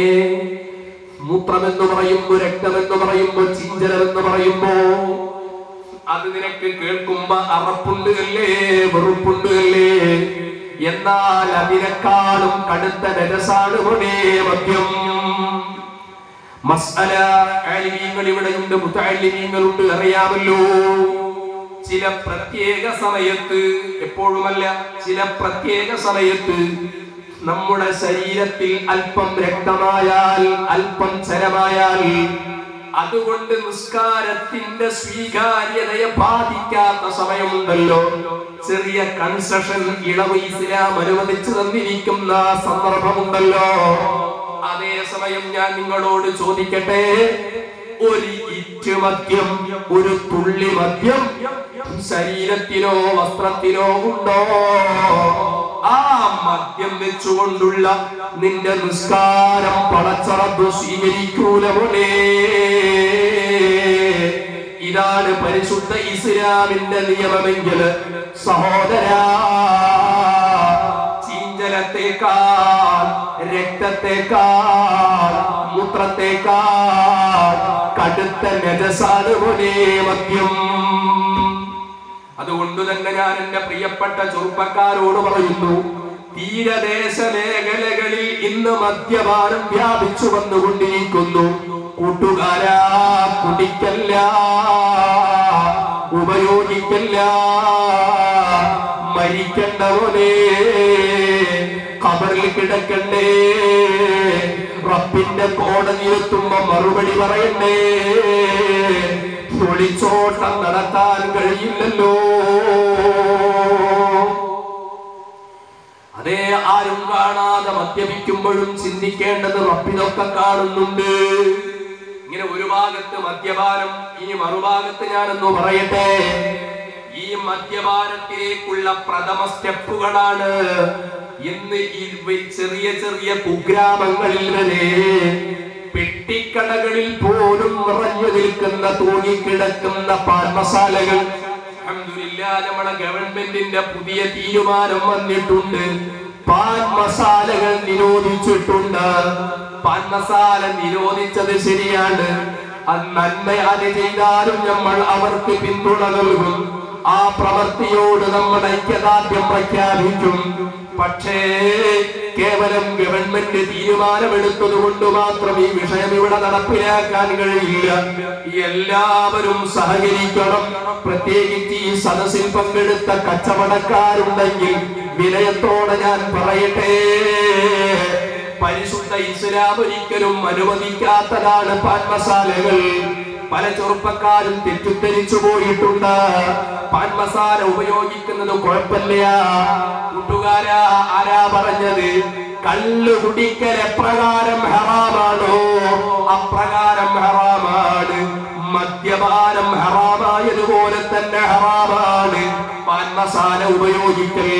മൂത്രമെന്ന് പറയുമ്പോ, രക്തമെന്ന് പറയുമ്പോ, ചീഞ്ചലമെന്ന് പറയുമ്പോ അത് നിനക്ക് കേൾക്കുമ്പോ അറപ്പുണ്ട് അല്ലേ, വെറുപ്പുണ്ട് അല്ലേ? എന്നാൽ അതിനേക്കാളും കടുത്ത രസാണ് മോനെ മദ്യം. മസ്അല ആലിമീങ്ങൾ ഇവിടെയുണ്ട്, മുതഅല്ലിമീങ്ങളുണ്ട്, അറിയാമല്ലോ. ചില പ്രത്യേക സമയത്ത്, എപ്പോഴുമല്ല, ചില പ്രത്യേക സമയത്ത് നമ്മുടെ ശരീരത്തിൽ അല്പം രക്തമായാൽ, അല്പം ചരമായാൽ, അതുകൊണ്ട് നിസ്കാരത്തിന്റെ സ്വീകാര്യതയെ ബാധിക്കാത്ത സമയമുണ്ടല്ലോ. ചെറിയ കൺസെഷൻ, ഇളവ് ഇസ്ലാം അനുവദിച്ചു തന്നിരിക്കുന്ന സന്ദർഭമുണ്ടല്ലോ. അതേ സമയം ഞാൻ നിങ്ങളോട് ചോദിക്കട്ടെ, ഒരു ഇറ്റ് മദ്യം, ഒരു തുള്ളി മദ്യം ശരീരത്തിലോ വസ്ത്രത്തിലോ ഉണ്ടോ? ആ മദ്യം വെച്ചുകൊണ്ടുള്ള നിന്റെ നിസ്കാരം പടച്ചറബ് സ്വീകരിക്കൂല മോനെ. ഇതാണ് പരിശുദ്ധ ഇസ്ലാമിന്റെ നിയമമെങ്കിൽ സഹോദരാ, ചീഞ്ചലത്തേക്കാൾ, രക്തത്തേക്കാൾ, മൂത്രത്തേക്കാൾ കടുത്ത നജസാണ് മോനെ മദ്യം. അതുകൊണ്ട് തന്നെ ഞാൻ എന്റെ പ്രിയപ്പെട്ട ചെറുപ്പക്കാരോട് പറയുന്നു, തീരദേശ മേഖലകളിൽ ഇന്ന് മദ്യപാനം വ്യാപിച്ചു വന്നുകൊണ്ടിരിക്കുന്നു. കൂട്ടുകാരാ, കുടിക്കല്ല, ഉപയോഗിക്കല്ല. മരിക്കണ്ടവനെ, ഖബറിൽ കിടക്കണ്ടേ, റബ്ബിന്റെ കോടതിയെത്തുമ്പോ മറുപടി പറയണ്ടേ. ഒളിച്ചോട്ടം നടത്താൻ കഴിയില്ലല്ലോ. അതേ, ആരും കാണാതെ മദ്യപിക്കുമ്പോഴും ചിന്തിക്കേണ്ടത് റബ്ബിനൊക്കെ കാണുന്നുണ്ട്. ഇങ്ങനെ ഒരു ഭാഗത്ത് മദ്യപാനം, ഇനി മറുഭാഗത്ത് ഞാനൊന്ന് പറയട്ടെ. ഈ മദ്യപാനത്തിലേക്കുള്ള പ്രഥമ സ്റ്റെപ്പുകളാണ് ഇന്ന് ഈ ചെറിയ ചെറിയ കുഗ്രാമങ്ങളിൽ വരെ, പെട്ടിക്കടകളിൽ പോലും നിറഞ്ഞു നിൽക്കുന്ന, തൂങ്ങിക്കിടക്കുന്ന പാൻ മസാലകൾ. അൽഹംദുലില്ലാഹ്, നമ്മുടെ ഗവൺമെന്റിന്റെ പുതിയ തീരുമാനം വന്നിട്ടുണ്ട്. പാൻ മസാലകൾ നിരോധിച്ചിട്ടുണ്ട്. പാൻ മസാല നിരോധിച്ചത് ശരിയാണ്. അത് നന്മയാണ് ചെയ്താലും നമ്മൾ അവർക്ക് പിന്തുണ നൽകും. ആ പ്രവൃത്തിയോട് നമ്മുടെ ഐക്യദാർഢ്യം പ്രഖ്യാപിക്കും. പക്ഷേ കേവലം ഗവൺമെന്റ് തീരുമാനമെടുത്തത് കൊണ്ട് മാത്രം ഈ വിഷയം ഇവിടെ നടപ്പിലാക്കാൻ കഴിയില്ല. എല്ലാവരും സഹകരിക്കണം. പ്രത്യേകിച്ച് ഈ സദസ്സിൽ പങ്കെടുത്ത കച്ചവടക്കാരുണ്ടെങ്കിൽ വിനയത്തോടെ ഞാൻ പറയട്ടെ, പരിശുദ്ധ ഇസ്ലാം ഒരിക്കലും അനുവദിക്കാത്തതാണ് പാൻ മസാലകൾ. പല ചെറുപ്പക്കാരും തെറ്റിദ്ധരിച്ചു പോയിട്ടുണ്ട്. പാൻ മസാല ഉപയോഗിക്കുന്നത് കുഴപ്പമില്ല. കൂട്ടുകാരാ, ആരാ പറഞ്ഞത്? കള്ള് കുടിക്കൽ എപ്രകാരം ഹറാമാണോ അപ്രകാരം ഹറാമാണ്. മദ്യപാനം ഹറാമായതുപോലെ തന്നെ ഹറാമാണ് പാൻ മസാല ഉപയോഗിക്കൽ,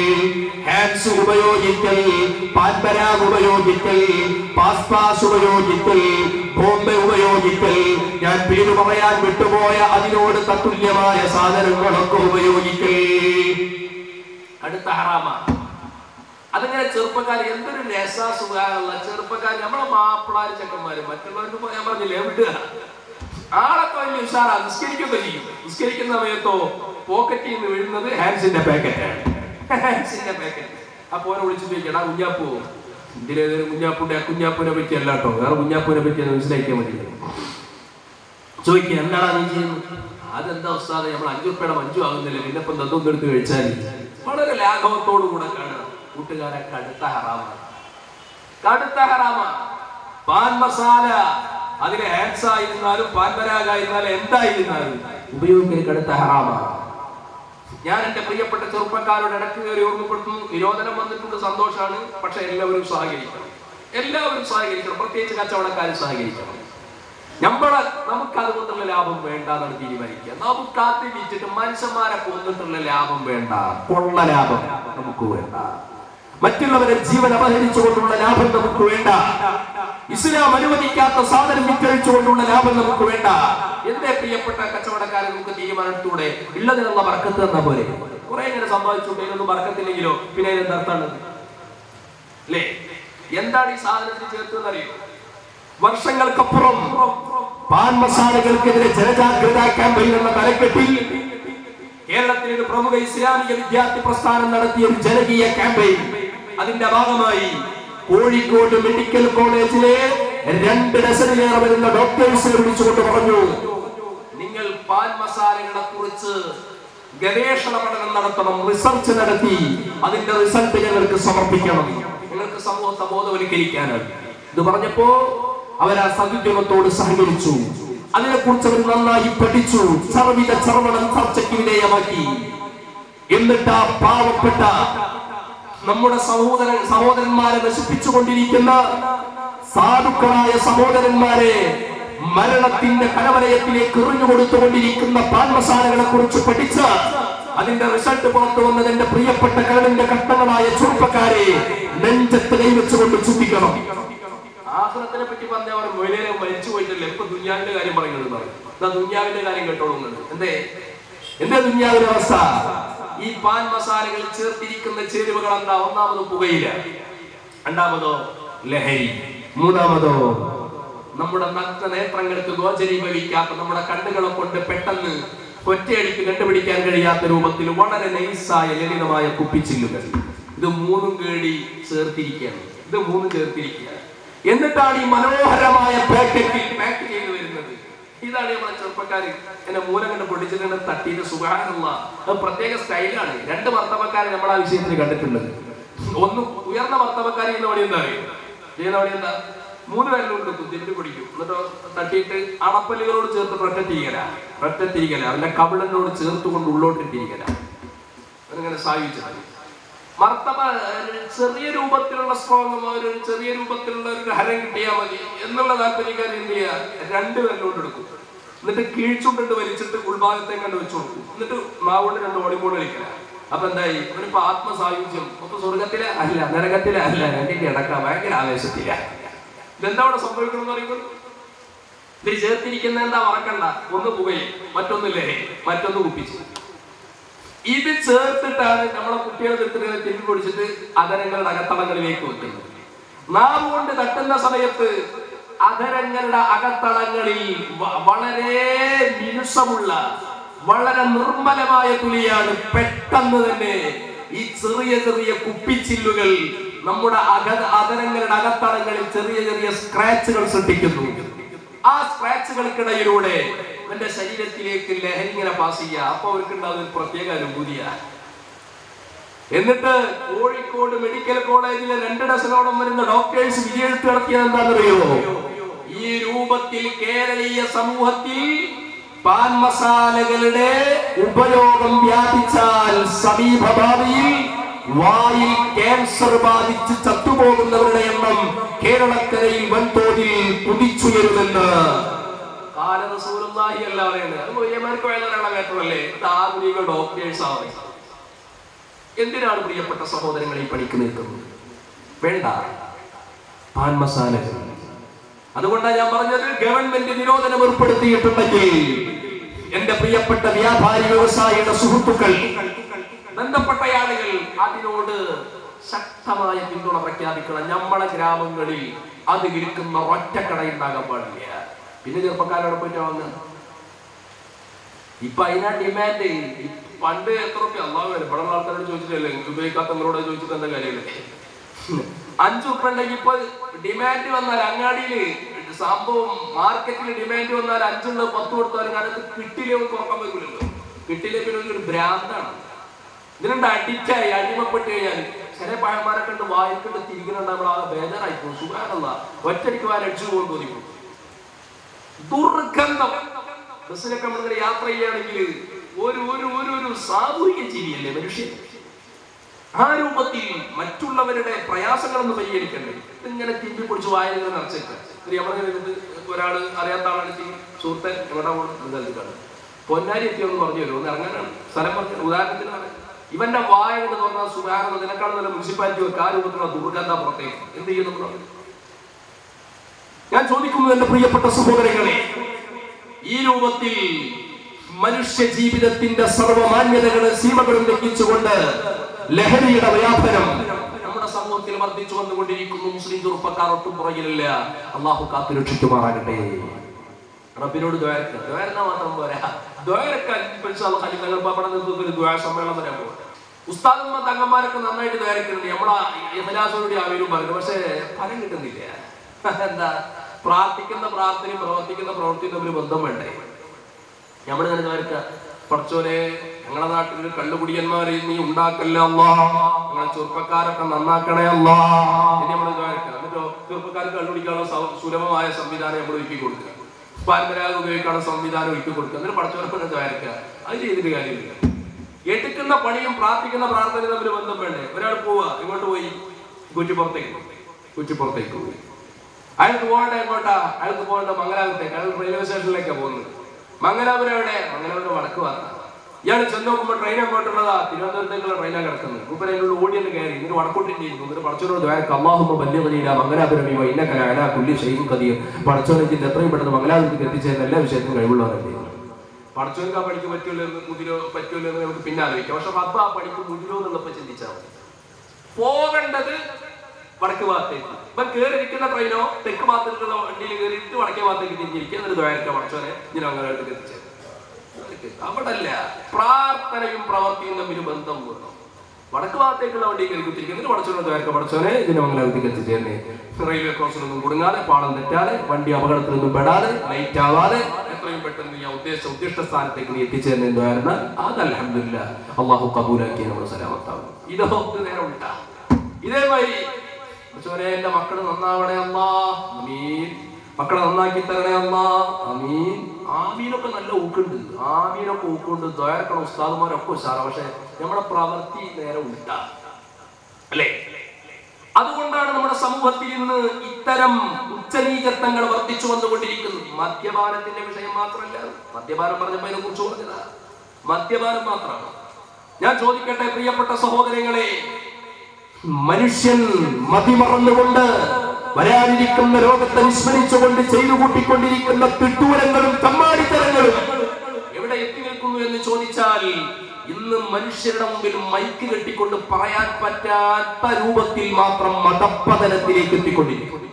ഹാൻസ് ഉപയോഗിക്കൽ, പാൻപരാഗ് ഉപയോഗിക്കൽ, പാസ്പാസ് ഉപയോഗിക്കൽ, ബോംബെ ഉപയോഗിക്കൽ, ഞാൻ പേര് പറയാൻ വിട്ടുപോയ അതിനോട് തത്തുല്യമായ സാധനങ്ങളൊക്കെ ഉപയോഗിക്കൽ അടുത്ത ഹറാമാണ്. അതിങ്ങനെ ചെറുപ്പക്കാർ എന്തൊരു രസാസുഖമുള്ള ചെറുപ്പക്കാർ, നമ്മളെ മാപ്പിളാര് ചെക്കന്മാര്, മറ്റുള്ളവർക്ക് ഞാൻ പറഞ്ഞില്ലേ വിടുക, ആളൊക്കെ വലിയ ഉഷാറാ, നിസ്കരിക്കുകയൊക്കെ ചെയ്യും. നിസ്കരിക്കുന്ന സമയത്തോ പോക്കറ്റിൽ നിന്ന് വീഴുന്നത് ഹാൻസിന്റെ പാക്കറ്റാണ്. ഹാൻസിന്റെ പാക്കറ്റ്. അപ്പൊ ഓനെ വിളിച്ചു ചോദിക്കടാ, കുഞ്ഞാപ്പൂ ഇതിലേതൊരു കുഞ്ഞാപ്പൂന്റെ, കുഞ്ഞാപ്പൂനെ പറ്റി അല്ല കേട്ടോ, വേറെ കുഞ്ഞാപ്പൂനെ പറ്റി അത് മനസ്സിലാക്കിയാൽ മതി. ചോദിക്കുക, എന്താണ് നീ ചെയ്യുന്നത്? അതെന്താ ഉസ്താദേ, നമ്മൾ 5 ഉറുപ്പിയുടെ മഞ്ചു ആകുന്നില്ല, പിന്നെ ഇപ്പം തത്വം എടുത്ത് കഴിച്ചാൽ വളരെ ലാഘവത്തോടു കൂടെ കാണുക. കൂട്ടുകാരെ, കടുത്ത ഹറാമാണ്, കടുത്ത ഹറാമാണ്. പാൻ മസാല, അതിന് ഹാൻസ് ആയിരുന്നാലും പാൻപരാഗ് ആയിരുന്നാലും എന്തായിരുന്നാലും ഉപയോഗിക്കൽ കടുത്ത ഹറാമാണ്. ഞാൻ എന്റെ പ്രിയപ്പെട്ട ചെറുപ്പക്കാരോട് ഇടയ്ക്ക് കയറി ഓർമ്മപ്പെടുത്തുന്നു, നിരോധനം വന്നിട്ടുണ്ട്, സന്തോഷമാണ്. പക്ഷെ എല്ലാവരും സഹകരിക്കണം, പ്രത്യേകിച്ച് കച്ചവടക്കാർ സഹകരിക്കണം. നമുക്ക് അതുകൊണ്ടുള്ള ലാഭം വേണ്ട എന്നാണ് തീരുമാനിക്കുക. നമുക്ക് കാത്തി വിറ്റിട്ട് മനുഷ്യന്മാരെ കൊന്നിട്ടുള്ള ലാഭം വേണ്ട, കൊള്ള ലാഭം നമുക്ക് വേണ്ട, മറ്റുള്ളവരെ ജീവൻ അപഹരിച്ചുകൊണ്ടുള്ള ലാഭം നമുക്ക് വേണ്ട, ഇസ്ലാം അനുവദിക്കാത്ത സാധനം വിറ്റഴിച്ചുകൊണ്ടുള്ള ലാഭം നമുക്ക് വേണ്ട. എന്റെ പ്രിയപ്പെട്ട കച്ചവടക്കാരെ നമുക്ക് തീരുമാനത്തോടെ ഉള്ളതിനുള്ള ബർക്കത്ത് എന്ന പോലെ കുറെ ഇങ്ങനെ സമ്പാദിച്ചുകൊണ്ടൊന്നും ബർക്കത്തില്ലെങ്കിലോ പിന്നെ അതിനെന്താണ് അല്ലേ? എന്താണ് ഈ സാധനത്തിൽ ചേർത്തതെന്നറിയോ? വർഷങ്ങൾക്കപ്പുറം പാൻ മസാലകൾക്കെതിരെ ജനജാഗ്രതാ ക്യാമ്പയിൻ എന്ന തലക്കെട്ടിൽ കേരളത്തിൽ ഒരു പ്രമുഖ ഇസ്ലാമിക വിദ്യാർത്ഥി പ്രസ്ഥാനം നടത്തിയ ഒരു ജനകീയ ക്യാമ്പയിൻ. അതിന്റെ ഭാഗമായി കോഴിക്കോട് മെഡിക്കൽ കോളേജിലെ 2 ഡസനിലേറെ വരുന്ന ഡോക്ടേഴ്സിനെ വിളിച്ചുകൊണ്ട് പറഞ്ഞു, നിങ്ങൾ പാൻ മസാലകളെ കുറിച്ച് ഗവേഷണ പഠനം നടത്തണം, റിസർച്ച് നടത്തി അതിന്റെ റിസൾട്ട് ഞങ്ങൾക്ക് സമർപ്പിക്കണം, നിങ്ങൾക്ക് സമൂഹത്തെ ബോധവൽക്കരിക്കാനാണ്. ഇത് പറഞ്ഞപ്പോ അവർ ആ സദ്യോഗത്തോട് സഹകരിച്ചു. അതിനെക്കുറിച്ച് അവർ നന്നായി പഠിച്ചു, സർവിത ചർവണം ചർച്ചയ്ക്ക് വിധേയമാക്കി. എന്നിട്ട് ആ പാവപ്പെട്ട നമ്മുടെ സഹോദരന്മാരെ നശിപ്പിച്ചുകൊണ്ടിരിക്കുന്ന സാധുക്കളായ സഹോദരന്മാരെ മരണത്തിന്റെ കലവലയത്തിലേക്ക് എറിഞ്ഞുകൊടുത്തുകൊണ്ടിരിക്കുന്ന പാൻ മസാലകളെ കുറിച്ച് പഠിച്ച അതിന്റെ റിസൾട്ട് പുറത്തു വന്നതിന്റെ പ്രിയപ്പെട്ട കരണിന്റെ ഘട്ടങ്ങളായ ചെറുപ്പക്കാരെ നെഞ്ചത്ത് കൈവച്ചുകൊണ്ട് ചുറ്റിക്കണം. ആഖിറത്തിനെ പറ്റി പറഞ്ഞവർ മൊയിലേറെ മരിച്ചു പോയിട്ടല്ലേ ഇപ്പൊ ദുനിയാവിന്റെ കാര്യം പറയുന്നത് പറയും. ദുനിയാവിന്റെ കാര്യം കേട്ടോളുന്നത് എന്തേ ദുനിയാവിന്റെ അവസ്ഥ? ഈ പാൻ മസാലകളിൽ ചേർത്തിരിക്കുന്ന ചേരുവകൾ എന്താ? ഒന്നാമതോ പുകയില, രണ്ടാമതോ ലഹരി, മൂന്നാമതോ നമ്മുടെ നഗ്ന നേത്രങ്ങൾക്ക് ഗോചരീഭവിക്കാത്ത, നമ്മുടെ കണ്ണുകളെ കൊണ്ട് പെട്ടെന്ന് ഒറ്റയടിക്ക് കണ്ടുപിടിക്കാൻ കഴിയാത്ത രൂപത്തിൽ വളരെ നൈസായ ലളിതമായ കുപ്പിച്ചില്ലുകൾ. ഇത് മൂന്നും കേടി ചേർത്തിരിക്കുകയാണ്. എന്നിട്ടാണ് ഈ മനോഹരമായ പാക്കറ്റിൽ പാക്ക് ചെയ്ത് വരുന്നത്. ഇതാണ് നമ്മളെ ചെറുപ്പക്കാര് എന്നെ മൂലം കണ്ട് പൊടിച്ചിട്ട് തട്ടിയിട്ട് സുഖാനുള്ള പ്രത്യേക സ്റ്റൈലാണ്. 2 വർത്തമാനക്കാരെ നമ്മൾ ആ വിഷയത്തിൽ കണ്ടിട്ടുള്ളത്. ഒന്ന് ഉയർന്ന വർത്തമാനക്കാരി എന്ന വഴി എന്താ ചെയ്യുന്ന വഴി എന്താ? 3 പേരിലുണ്ട് തിരിഞ്ഞു പിടിക്കും, എന്നിട്ടോ തട്ടിയിട്ട് അണപ്പല്ലുകളോട് ചേർത്ത് ഒറ്റത്തിരിക്കല, അവന്റെ കവിളനോട് ചേർത്തുകൊണ്ട് ഉള്ളോട്ടിട്ടിരിക്കല, അതിങ്ങനെ സാധിച്ചത്. മർത്തബ ചെറിയ രൂപത്തിലുള്ള സ്ട്രോങ്, ഒരു ചെറിയ രൂപത്തിലുള്ള ഒരു ഹരം കിട്ടിയാൽ മതി എന്നുള്ള താല്പര്യക്കാർ എന്ത് ചെയ്യുക? 2 പേരിലോട്ട് എടുക്കും, എന്നിട്ട് കീഴ്ച്ചുണ്ടിട്ട് വലിച്ചിട്ട് ഉൾഭാഗത്തെ കണ്ട് വെച്ചു കൊടുക്കും, എന്നിട്ട് നാവുകൊണ്ട് 2 ഓടിമ്പോൾ കളിക്കല. അപ്പൊ എന്തായി? അവനിപ്പോ ആത്മസായുജ്യം. അപ്പൊ സ്വർഗത്തിലെ അല്ല, നരകത്തിലെ അല്ല, രണ്ടിന്റെ ഇടക്കാം, ഭയങ്കര ആവേശത്തില. ഇതെന്താ അവിടെ സംഭവിക്കണം പറയുമ്പോൾ ഇത് ചേർത്തിരിക്കുന്ന എന്താ മറക്കണ്ട, ഒന്ന് പുകയും, മറ്റൊന്ന് ലഹരി, മറ്റൊന്ന് കുപ്പിച്ചു. ഇത് ചേർത്തിട്ടാണ് നമ്മളെ കുട്ടികളെ എടുത്തിട്ട് തിരിഞ്ഞു പൊടിച്ചിട്ട് അധരങ്ങളുടെ അകത്തളങ്ങളിലേക്ക് വെക്കുന്നത്. നാവ് കൊണ്ട് തട്ടുന്ന സമയത്ത് അധരങ്ങളുടെ അകത്തളങ്ങളിൽ വളരെ മിനുസമുള്ള, വളരെ നിർമ്മലമായ തുലിയാണ്. പെട്ടെന്ന് തന്നെ ഈ ചെറിയ ചെറിയ കുപ്പിച്ചില്ലുകൾ നമ്മുടെ അധരങ്ങളുടെ അകത്തളങ്ങളിൽ ചെറിയ ചെറിയ സ്ക്രാച്ചുകൾ സൃഷ്ടിക്കുന്നു. ആ സ്ക്രാച്ചുകൾക്കിടയിലൂടെ എന്റെ ശരീരത്തിലേക്ക് ലഹരി ഇങ്ങനെ പാസ് ചെയ്യുക. അപ്പൊ അവർക്കുണ്ടാകുന്ന ഒരു പ്രത്യേക അനുഭൂതിയാണ്. എന്നിട്ട് കോഴിക്കോട് മെഡിക്കൽ കോളേജിലെ 2 ഡസനോളം വരുന്ന ഡോക്ടേഴ്സ് വിധിയെഴുത്ത് നടത്തിയത് എന്താണെന്നറിയോ? ഈ രൂപത്തിൽ കേരളീയ സമൂഹത്തിൽ പാൻ മസാലകളുടെ ഉപയോഗം വ്യാപിച്ചാൽ സമീപഭാവിയിൽ വായിൽ ക്യാൻസർ ബാധിച്ച് ചത്തുപോകുന്നവരുടെ എണ്ണം കേരളക്കരയിൽ വൻതോതിൽ കുതിച്ചുയരുമെന്ന് എന്തിനാണ് പ്രിയപ്പെട്ട സഹോദരങ്ങളെ ഈ പണിക്ക് നിൽക്കുന്നത്? വേണ്ട പാൻ മസാലകൾ. അതുകൊണ്ടാണ് ഞാൻ പറഞ്ഞത്, ഗവൺമെന്റ് നിരോധനം ഏർപ്പെടുത്തിയിട്ടുണ്ടെങ്കിൽ എന്റെ പ്രിയപ്പെട്ട വ്യാപാരി വ്യവസായിയുടെ സുഹൃത്തുക്കൾ, ബന്ധപ്പെട്ട ആളുകൾ അതിനോട് ശക്തമായ പിന്തുണ പ്രഖ്യാപിക്കണം. നമ്മളെ ഗ്രാമങ്ങളിൽ അത് വിൽക്കുന്ന ഒറ്റക്കട ഉണ്ടാകാൻ പാടില്ല. പിന്നെ ചെറുപ്പക്കാരോട് പോയിട്ട് വാങ്ങുക. ഇപ്പൊ അതിനാ ഡിമാൻഡ്. പണ്ട് എത്ര റുപ്യ അള്ളാഹ് വരും ഇവിടെ ആൾക്കാരോട് ചോദിച്ചിട്ടല്ലേ, ഉപയോഗിക്കാത്ത നിങ്ങളോട് ചോദിച്ചിട്ട് എന്താ കാര്യമില്ല. 5 റുപ്യ ഉണ്ടെങ്കിൽ ഇപ്പൊ ഡിമാൻഡ് വന്നാൽ അങ്ങാടിയില് സംഭവം മാർക്കറ്റിൽ ഡിമാൻഡ് വന്നാൽ 5 10 കൊടുത്താലും കാലത്ത് കിട്ടിയില്ലേ കുറക്കാൻ പറ്റില്ലല്ലോ. കിട്ടിയില്ലേ പിന്നെ ഒരു ഭ്രാന്താണ്. ഇതിനുണ്ട് അഡിക്റ്റായി, അടിമപ്പെട്ട് കഴിഞ്ഞാൽ ചില പഴന്മാരെ കണ്ട് വായിക്കൊണ്ട് തിരിക്കുന്നുണ്ട്. നമ്മൾ ആ ബേജാറായിപ്പോ സുഖാനല്ല, ഒറ്റടിക്ക് അടിച്ചു പോകാൻ തോന്നിപ്പോ. ദുർഗന്ധം. ബസ്സിലൊക്കെ നമ്മളിങ്ങനെ യാത്ര ചെയ്യുകയാണെങ്കിൽ ഒരു സാമൂഹിക ജീവിയല്ലേ മനുഷ്യൻ. ആ രൂപത്തിൽ മറ്റുള്ളവരുടെ പ്രയാസങ്ങളൊന്ന് പരിഹരിക്കണ്ടേ? ഇങ്ങനെ തിമ്പി പൊടിച്ച് വായനകൾ നിറച്ചേക്കാം. ഒരാള് അറിയാത്ത ആളാണ് സുഹൃത്തൻ എവിടെ പോകണം പൊന്നാരി എത്തിയെന്ന് പറഞ്ഞു തരുമോ? ഒന്ന് ഇറങ്ങാനാണ് സ്ഥലം പറഞ്ഞു. ഉദാഹരണത്തിനാണ് ഇവന്റെ വായ എന്ന് പറഞ്ഞാൽ സുഖാരണം ഇതിനേക്കാളും നല്ല മുനിസിപ്പാലിറ്റി വെക്കുക. ആ രൂപത്തിലുള്ള ദുർഗന്ധ പുറത്തേക്ക് എന്ത് ചെയ്യുന്നു? ഞാൻ ചോദിക്കുന്നു എന്റെ പ്രിയപ്പെട്ട സഹോദരങ്ങളെ, ഈ രൂപത്തിൽ മനുഷ്യ ജീവിതത്തിന്റെ സർവമാന്യതകളും സീമകളും ലംഘിച്ചുകൊണ്ട് ലഹരിയുടെ വ്യാപനം നമ്മുടെ സമൂഹത്തിൽ വർദ്ധിച്ചു വന്നുകൊണ്ടിരിക്കുന്നു. മുസ്ലിം ചെറുപ്പക്കാർ ഒട്ടും പുറകിലില്ല. അള്ളാഹു കാത്തുരക്ഷിക്കുമാറാകട്ടെ. റബ്ബിനോട് ദ്വാരക്കാൻ മാത്രം പോരാ, ദ്വാരക്കാൻ സമ്മേളനം വരാൻ പോകും. ഉസ്താദന്മാർ തങ്ങന്മാരൊക്കെ നന്നായിട്ട് ദ്വാരക്കുന്നുണ്ട്. നമ്മളാ യഹലാസോടെ ആവേലും പറഞ്ഞു, പക്ഷെ ഫലം കിട്ടുന്നില്ല. എന്താ? പ്രാർത്ഥിക്കുന്ന പ്രാർത്ഥനയും പ്രവർത്തിക്കുന്ന പ്രവൃത്തിയും തമ്മിൽ ബന്ധം വേണ്ടേ? നമ്മൾ തന്നെ ദ്വാരക്ക, പഠിച്ചോനെ ഞങ്ങളുടെ നാട്ടിൽ കള്ളുകുടിയന്മാരെ നീ ഉണ്ടാക്കല്ലേ അല്ലാ, ഞങ്ങളെ ചെറുപ്പക്കാരൊക്കെ നന്നാക്കണേ അല്ലാ എന്ന് നമ്മൾ ദ്വാരക്ക. എന്നിട്ടോ ചെറുപ്പക്കാർക്ക് കള്ളുപിടിക്കാനുള്ള സുലഭമായ സംവിധാനം നമ്മൾ ഒരുക്കി കൊടുക്കുക, പരമ്പരാഗത ഉപയോഗിക്കാനുള്ള സംവിധാനം ഒരുക്കി കൊടുക്കുക. എന്നിട്ട് പഠിച്ചവരൊക്കെ ദ്വാരക്ക. അത് ചെയ്തിട്ട് കാര്യമില്ല. എടുക്കുന്ന പണിയും പ്രാർത്ഥിക്കുന്ന പ്രാർത്ഥനയും തമ്മിൽ ബന്ധം വേണ്ടേ? ഒരാൾ പോവാ, ഇങ്ങോട്ട് പോയി കുറ്റിപ്പുറത്തേക്ക് പോയി. അയാൾക്ക് പോകേണ്ട എങ്ങോട്ടാ? അയാൾക്ക് പോകേണ്ട മംഗലാപുരത്തേക്ക്. അയാൾ റെയിൽവേ സ്റ്റേഷനിലേക്കാണ് പോകുന്നത്. മംഗലാപുരം എവിടെ? മംഗലാപുരം വടക്ക് ഭാഗത്താണ്. ഇയാൾ ചെന്ന് നോക്കുമ്പോൾ ട്രെയിൻ അങ്ങോട്ടുള്ളതാ, തിരുവനന്തപുരത്തേക്കുള്ള ട്രെയിനാണ് കിടക്കുന്നത്. മൂപ്പര് അതിനുള്ള ഓടിയെന്ന് കയറി ഇങ്ങനെ വടക്കോട്ടിരിക്കുന്നു. എന്നിട്ട് പടച്ചോനോട് ദ്വാരക്ക, അല്ലാഹുമ്മ ബല്ലിഗ്നീ മംഗലാപുരം ഇന്നക അലാ കുല്ലി ഷൈഇൻ ഖദീർ. പടച്ചോനെ എത്രയും പെട്ടെന്ന് മംഗലാപുരത്തേക്ക് എത്തിച്ചേരുന്ന എല്ലാ വിഷയത്തിനും കഴിവുള്ളവരല്ലേ. പടച്ചോനക്ക് ആ പണിക്ക് പറ്റുമല്ലോ എന്ന് നമുക്ക് പിന്നെ ആലോചിക്കാം. പക്ഷെ റബ്ബ് ആ പണിക്ക് മുതിരോ എന്നുള്ളപ്പോൾ ചിന്തിച്ചാൽ മതി. പോകേണ്ടത് വടക്ക് ഭാഗത്തേക്ക്. ഇപ്പം കയറിയിരിക്കുന്ന ട്രെയിനോ തെക്ക് ഭാഗത്തേക്കുള്ള വണ്ടിയിൽ കയറിയിട്ട് വടക്കേ ഭാഗത്തേക്ക് തിരിഞ്ഞിരിക്കുക. എന്നിട്ട് ദ്വാരക്ക പടച്ചോനെ ഇങ്ങനെ മംഗലാപുരത്തേക്ക് എത്തിച്ചേരും. അവിടെ അല്ല, പ്രാർത്ഥനയും പ്രവർത്തിയും തമ്മിൽ ബന്ധം വേണം. വടക്ക് ഭാഗത്തേക്കുള്ള വണ്ടി കയറി കുത്തിരിക്കുന്നത് പടച്ചോനെ ദ്വാരക്ക, പടച്ചോനെ ഇതിനെ മംഗലാപുരത്തേക്ക് എത്തിച്ചേരുന്നേ. റെയിൽവേ ക്രോസിലൊന്നും കുടുങ്ങാതെ, പാളം തെറ്റാതെ, വണ്ടി അപകടത്തിലൊന്നും പെടാതെ, ലൈറ്റ് ആവാതെ എത്രയും പെട്ടെന്ന് ഞാൻ ഉദ്ദിഷ്ട സ്ഥാനത്തേക്ക് നീ എത്തിച്ചേരുന്ന എന്തായിരുന്നു? അത് അൽഹംദുലില്ലാഹ് അള്ളാഹു കബൂലാക്കി നമ്മൾ സലാമത്താവും. ഇതൊക്കെ നേരെ ഉണ്ടാ. ഇതേമാതിരി എന്റെ മക്കള് നന്നാവണേ അല്ലാ, ആമീൻ. മക്കളെ നന്നാക്കി തരണേ അല്ലാ, ആമീൻ. ആമീനൊക്കെ നല്ല ഊക്കുണ്ട്, ആമീനൊക്കെ ഊക്കുണ്ട്. ദ്വാരക്കണം ഉസ്താദുമാരൊക്കെ ഉഷാറ. പക്ഷെ നമ്മുടെ പ്രവൃത്തി നേരെ ഉണ്ടാ അല്ലേ? അതുകൊണ്ടാണ് നമ്മുടെ സമൂഹത്തിൽ ഇന്ന് ഇത്തരം ഉച്ചനീചത്വങ്ങൾ വർദ്ധിച്ചു വന്നുകൊണ്ടിരിക്കുന്നത്. മദ്യപാനത്തിന്റെ വിഷയം മാത്രമല്ല. മദ്യപാനം പറഞ്ഞപ്പോ അതിനെ കുറിച്ച് പറഞ്ഞതാ. മദ്യപാനം മാത്രമാണ്. ഞാൻ ചോദിക്കട്ടെ പ്രിയപ്പെട്ട സഹോദരങ്ങളെ, മനുഷ്യൻ മതിമറന്നുകൊണ്ട് വരാനിരിക്കുന്ന ലോകത്തെ വിസ്മരിച്ചുകൊണ്ട് ചെയ്തു കൂട്ടിക്കൊണ്ടിരിക്കുന്ന തിട്ടൂരങ്ങളും തമ്മാടിത്തരങ്ങളും എവിടെ എത്തി നിൽക്കുന്നു എന്ന് ചോദിച്ചാൽ, ഇന്ന് മനുഷ്യരുടെ മുമ്പിൽ മൈക്ക് കെട്ടിക്കൊണ്ട് പറയാൻ പറ്റാത്ത രൂപത്തിൽ മാത്രം മതപ്പതനത്തിലേക്ക് എത്തിക്കൊണ്ടിരിക്കുന്നു.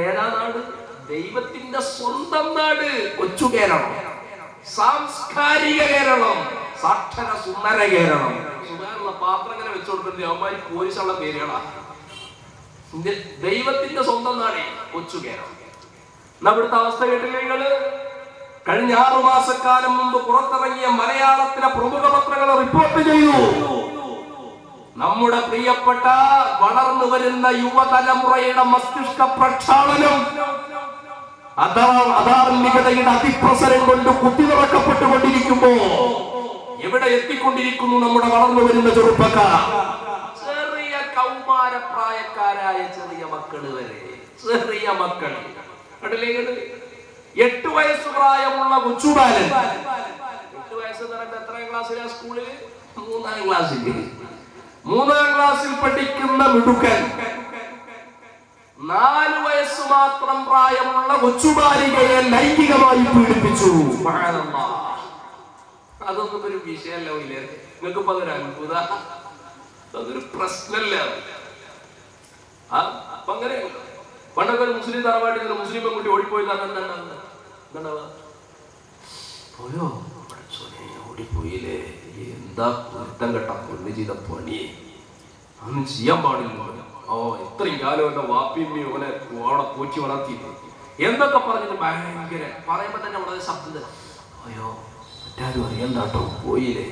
ഏതാ നാട്? ദൈവത്തിന്റെ സ്വന്തം നാട്, കൊച്ചു കേരളം, സാംസ്കാരിക കേരളം, സാക്ഷര സുന്ദര കേരളം. സുന്ദരമുള്ള പാത്രം ഇങ്ങനെ വെച്ചുകൊടുക്കുന്നത് അവന്മാര് പോലീസുള്ള പേരുകളാ. ദൈവത്തിന്റെ സ്വന്തം നാടേ കൊച്ചു കേരളം. ഇവിടുത്തെ അവസ്ഥ കേട്ടില്ലേ നിങ്ങള്? കഴിഞ്ഞ 6 മാസക്കാലം മുമ്പ് പുറത്തിറങ്ങിയ മലയാളത്തിലെ പ്രമുഖ പത്രങ്ങൾ റിപ്പോർട്ട് ചെയ്തു, നമ്മുടെ പ്രിയപ്പെട്ട വളർന്നു വരുന്ന യുവതലമുറയുടെ മസ്തിഷ്ക പ്രക്ഷാളനം അധാർമികതയുടെ അതിപ്രസരം കൊണ്ട് കുത്തിനിറക്കപ്പെട്ടുകൊണ്ടിരിക്കുമ്പോ എവിടെ എത്തിക്കൊണ്ടിരിക്കുന്നു നമ്മുടെ വളർന്നു വരുന്ന ചെറുപ്പക്കാർ? ചെറിയ കൗമാരപ്രായക്കാരായ ചെറിയ മക്കള് വരെ, ചെറിയ മക്കൾ. 8 വയസ്സ് പ്രായമുള്ള കൊച്ചുബാലൻ. 8 വയസ്സ് എന്ന് പറയുമ്പോൾ എത്രാം ക്ലാസ്സിലാ? സ്കൂളിൽ 3ാം ക്ലാസ്സിൽ. 3ാം ക്ലാസ്സിൽ പഠിക്കുന്ന മിടുക്കൻ 4 വയസ്സ് മാത്രം പ്രായമുള്ള കൊച്ചുബാലികയെ ലൈംഗികമായി പീഡിപ്പിച്ചു. അതൊന്നും ഒരു വിഷയമല്ല. നിങ്ങൾക്കിപ്പോ അതൊരു അത്ഭുത, അതൊരു പ്രശ്നമല്ല. അപ്പൊ അങ്ങനെ പണ്ടൊക്കെ ഒരു മുസ്ലിം തറവാട്ടിൽ നിന്ന് മുസ്ലിം പെൺകുട്ടി ഓടിപ്പോയി പോയോ ഓടിപ്പോയില്ലേ, എന്താ കുറ്റം കേട്ട പൊണ്ണു ചെയ്ത പണി, ഒന്നും ചെയ്യാൻ പാടില്ല. ഇത്രയും കാലം എന്റെ വാപ്പിയമ്മയും അവനെ അവിടെ പോറ്റി വളർത്തിയില്ലേ എന്നൊക്കെ പറഞ്ഞിട്ട് ഭയങ്കര പറയുമ്പോ തന്നെ വളരെ ശബ്ദം. അയ്യോ മറ്റാരും അറിയണ്ടാട്ടോ പോയില്ലേ.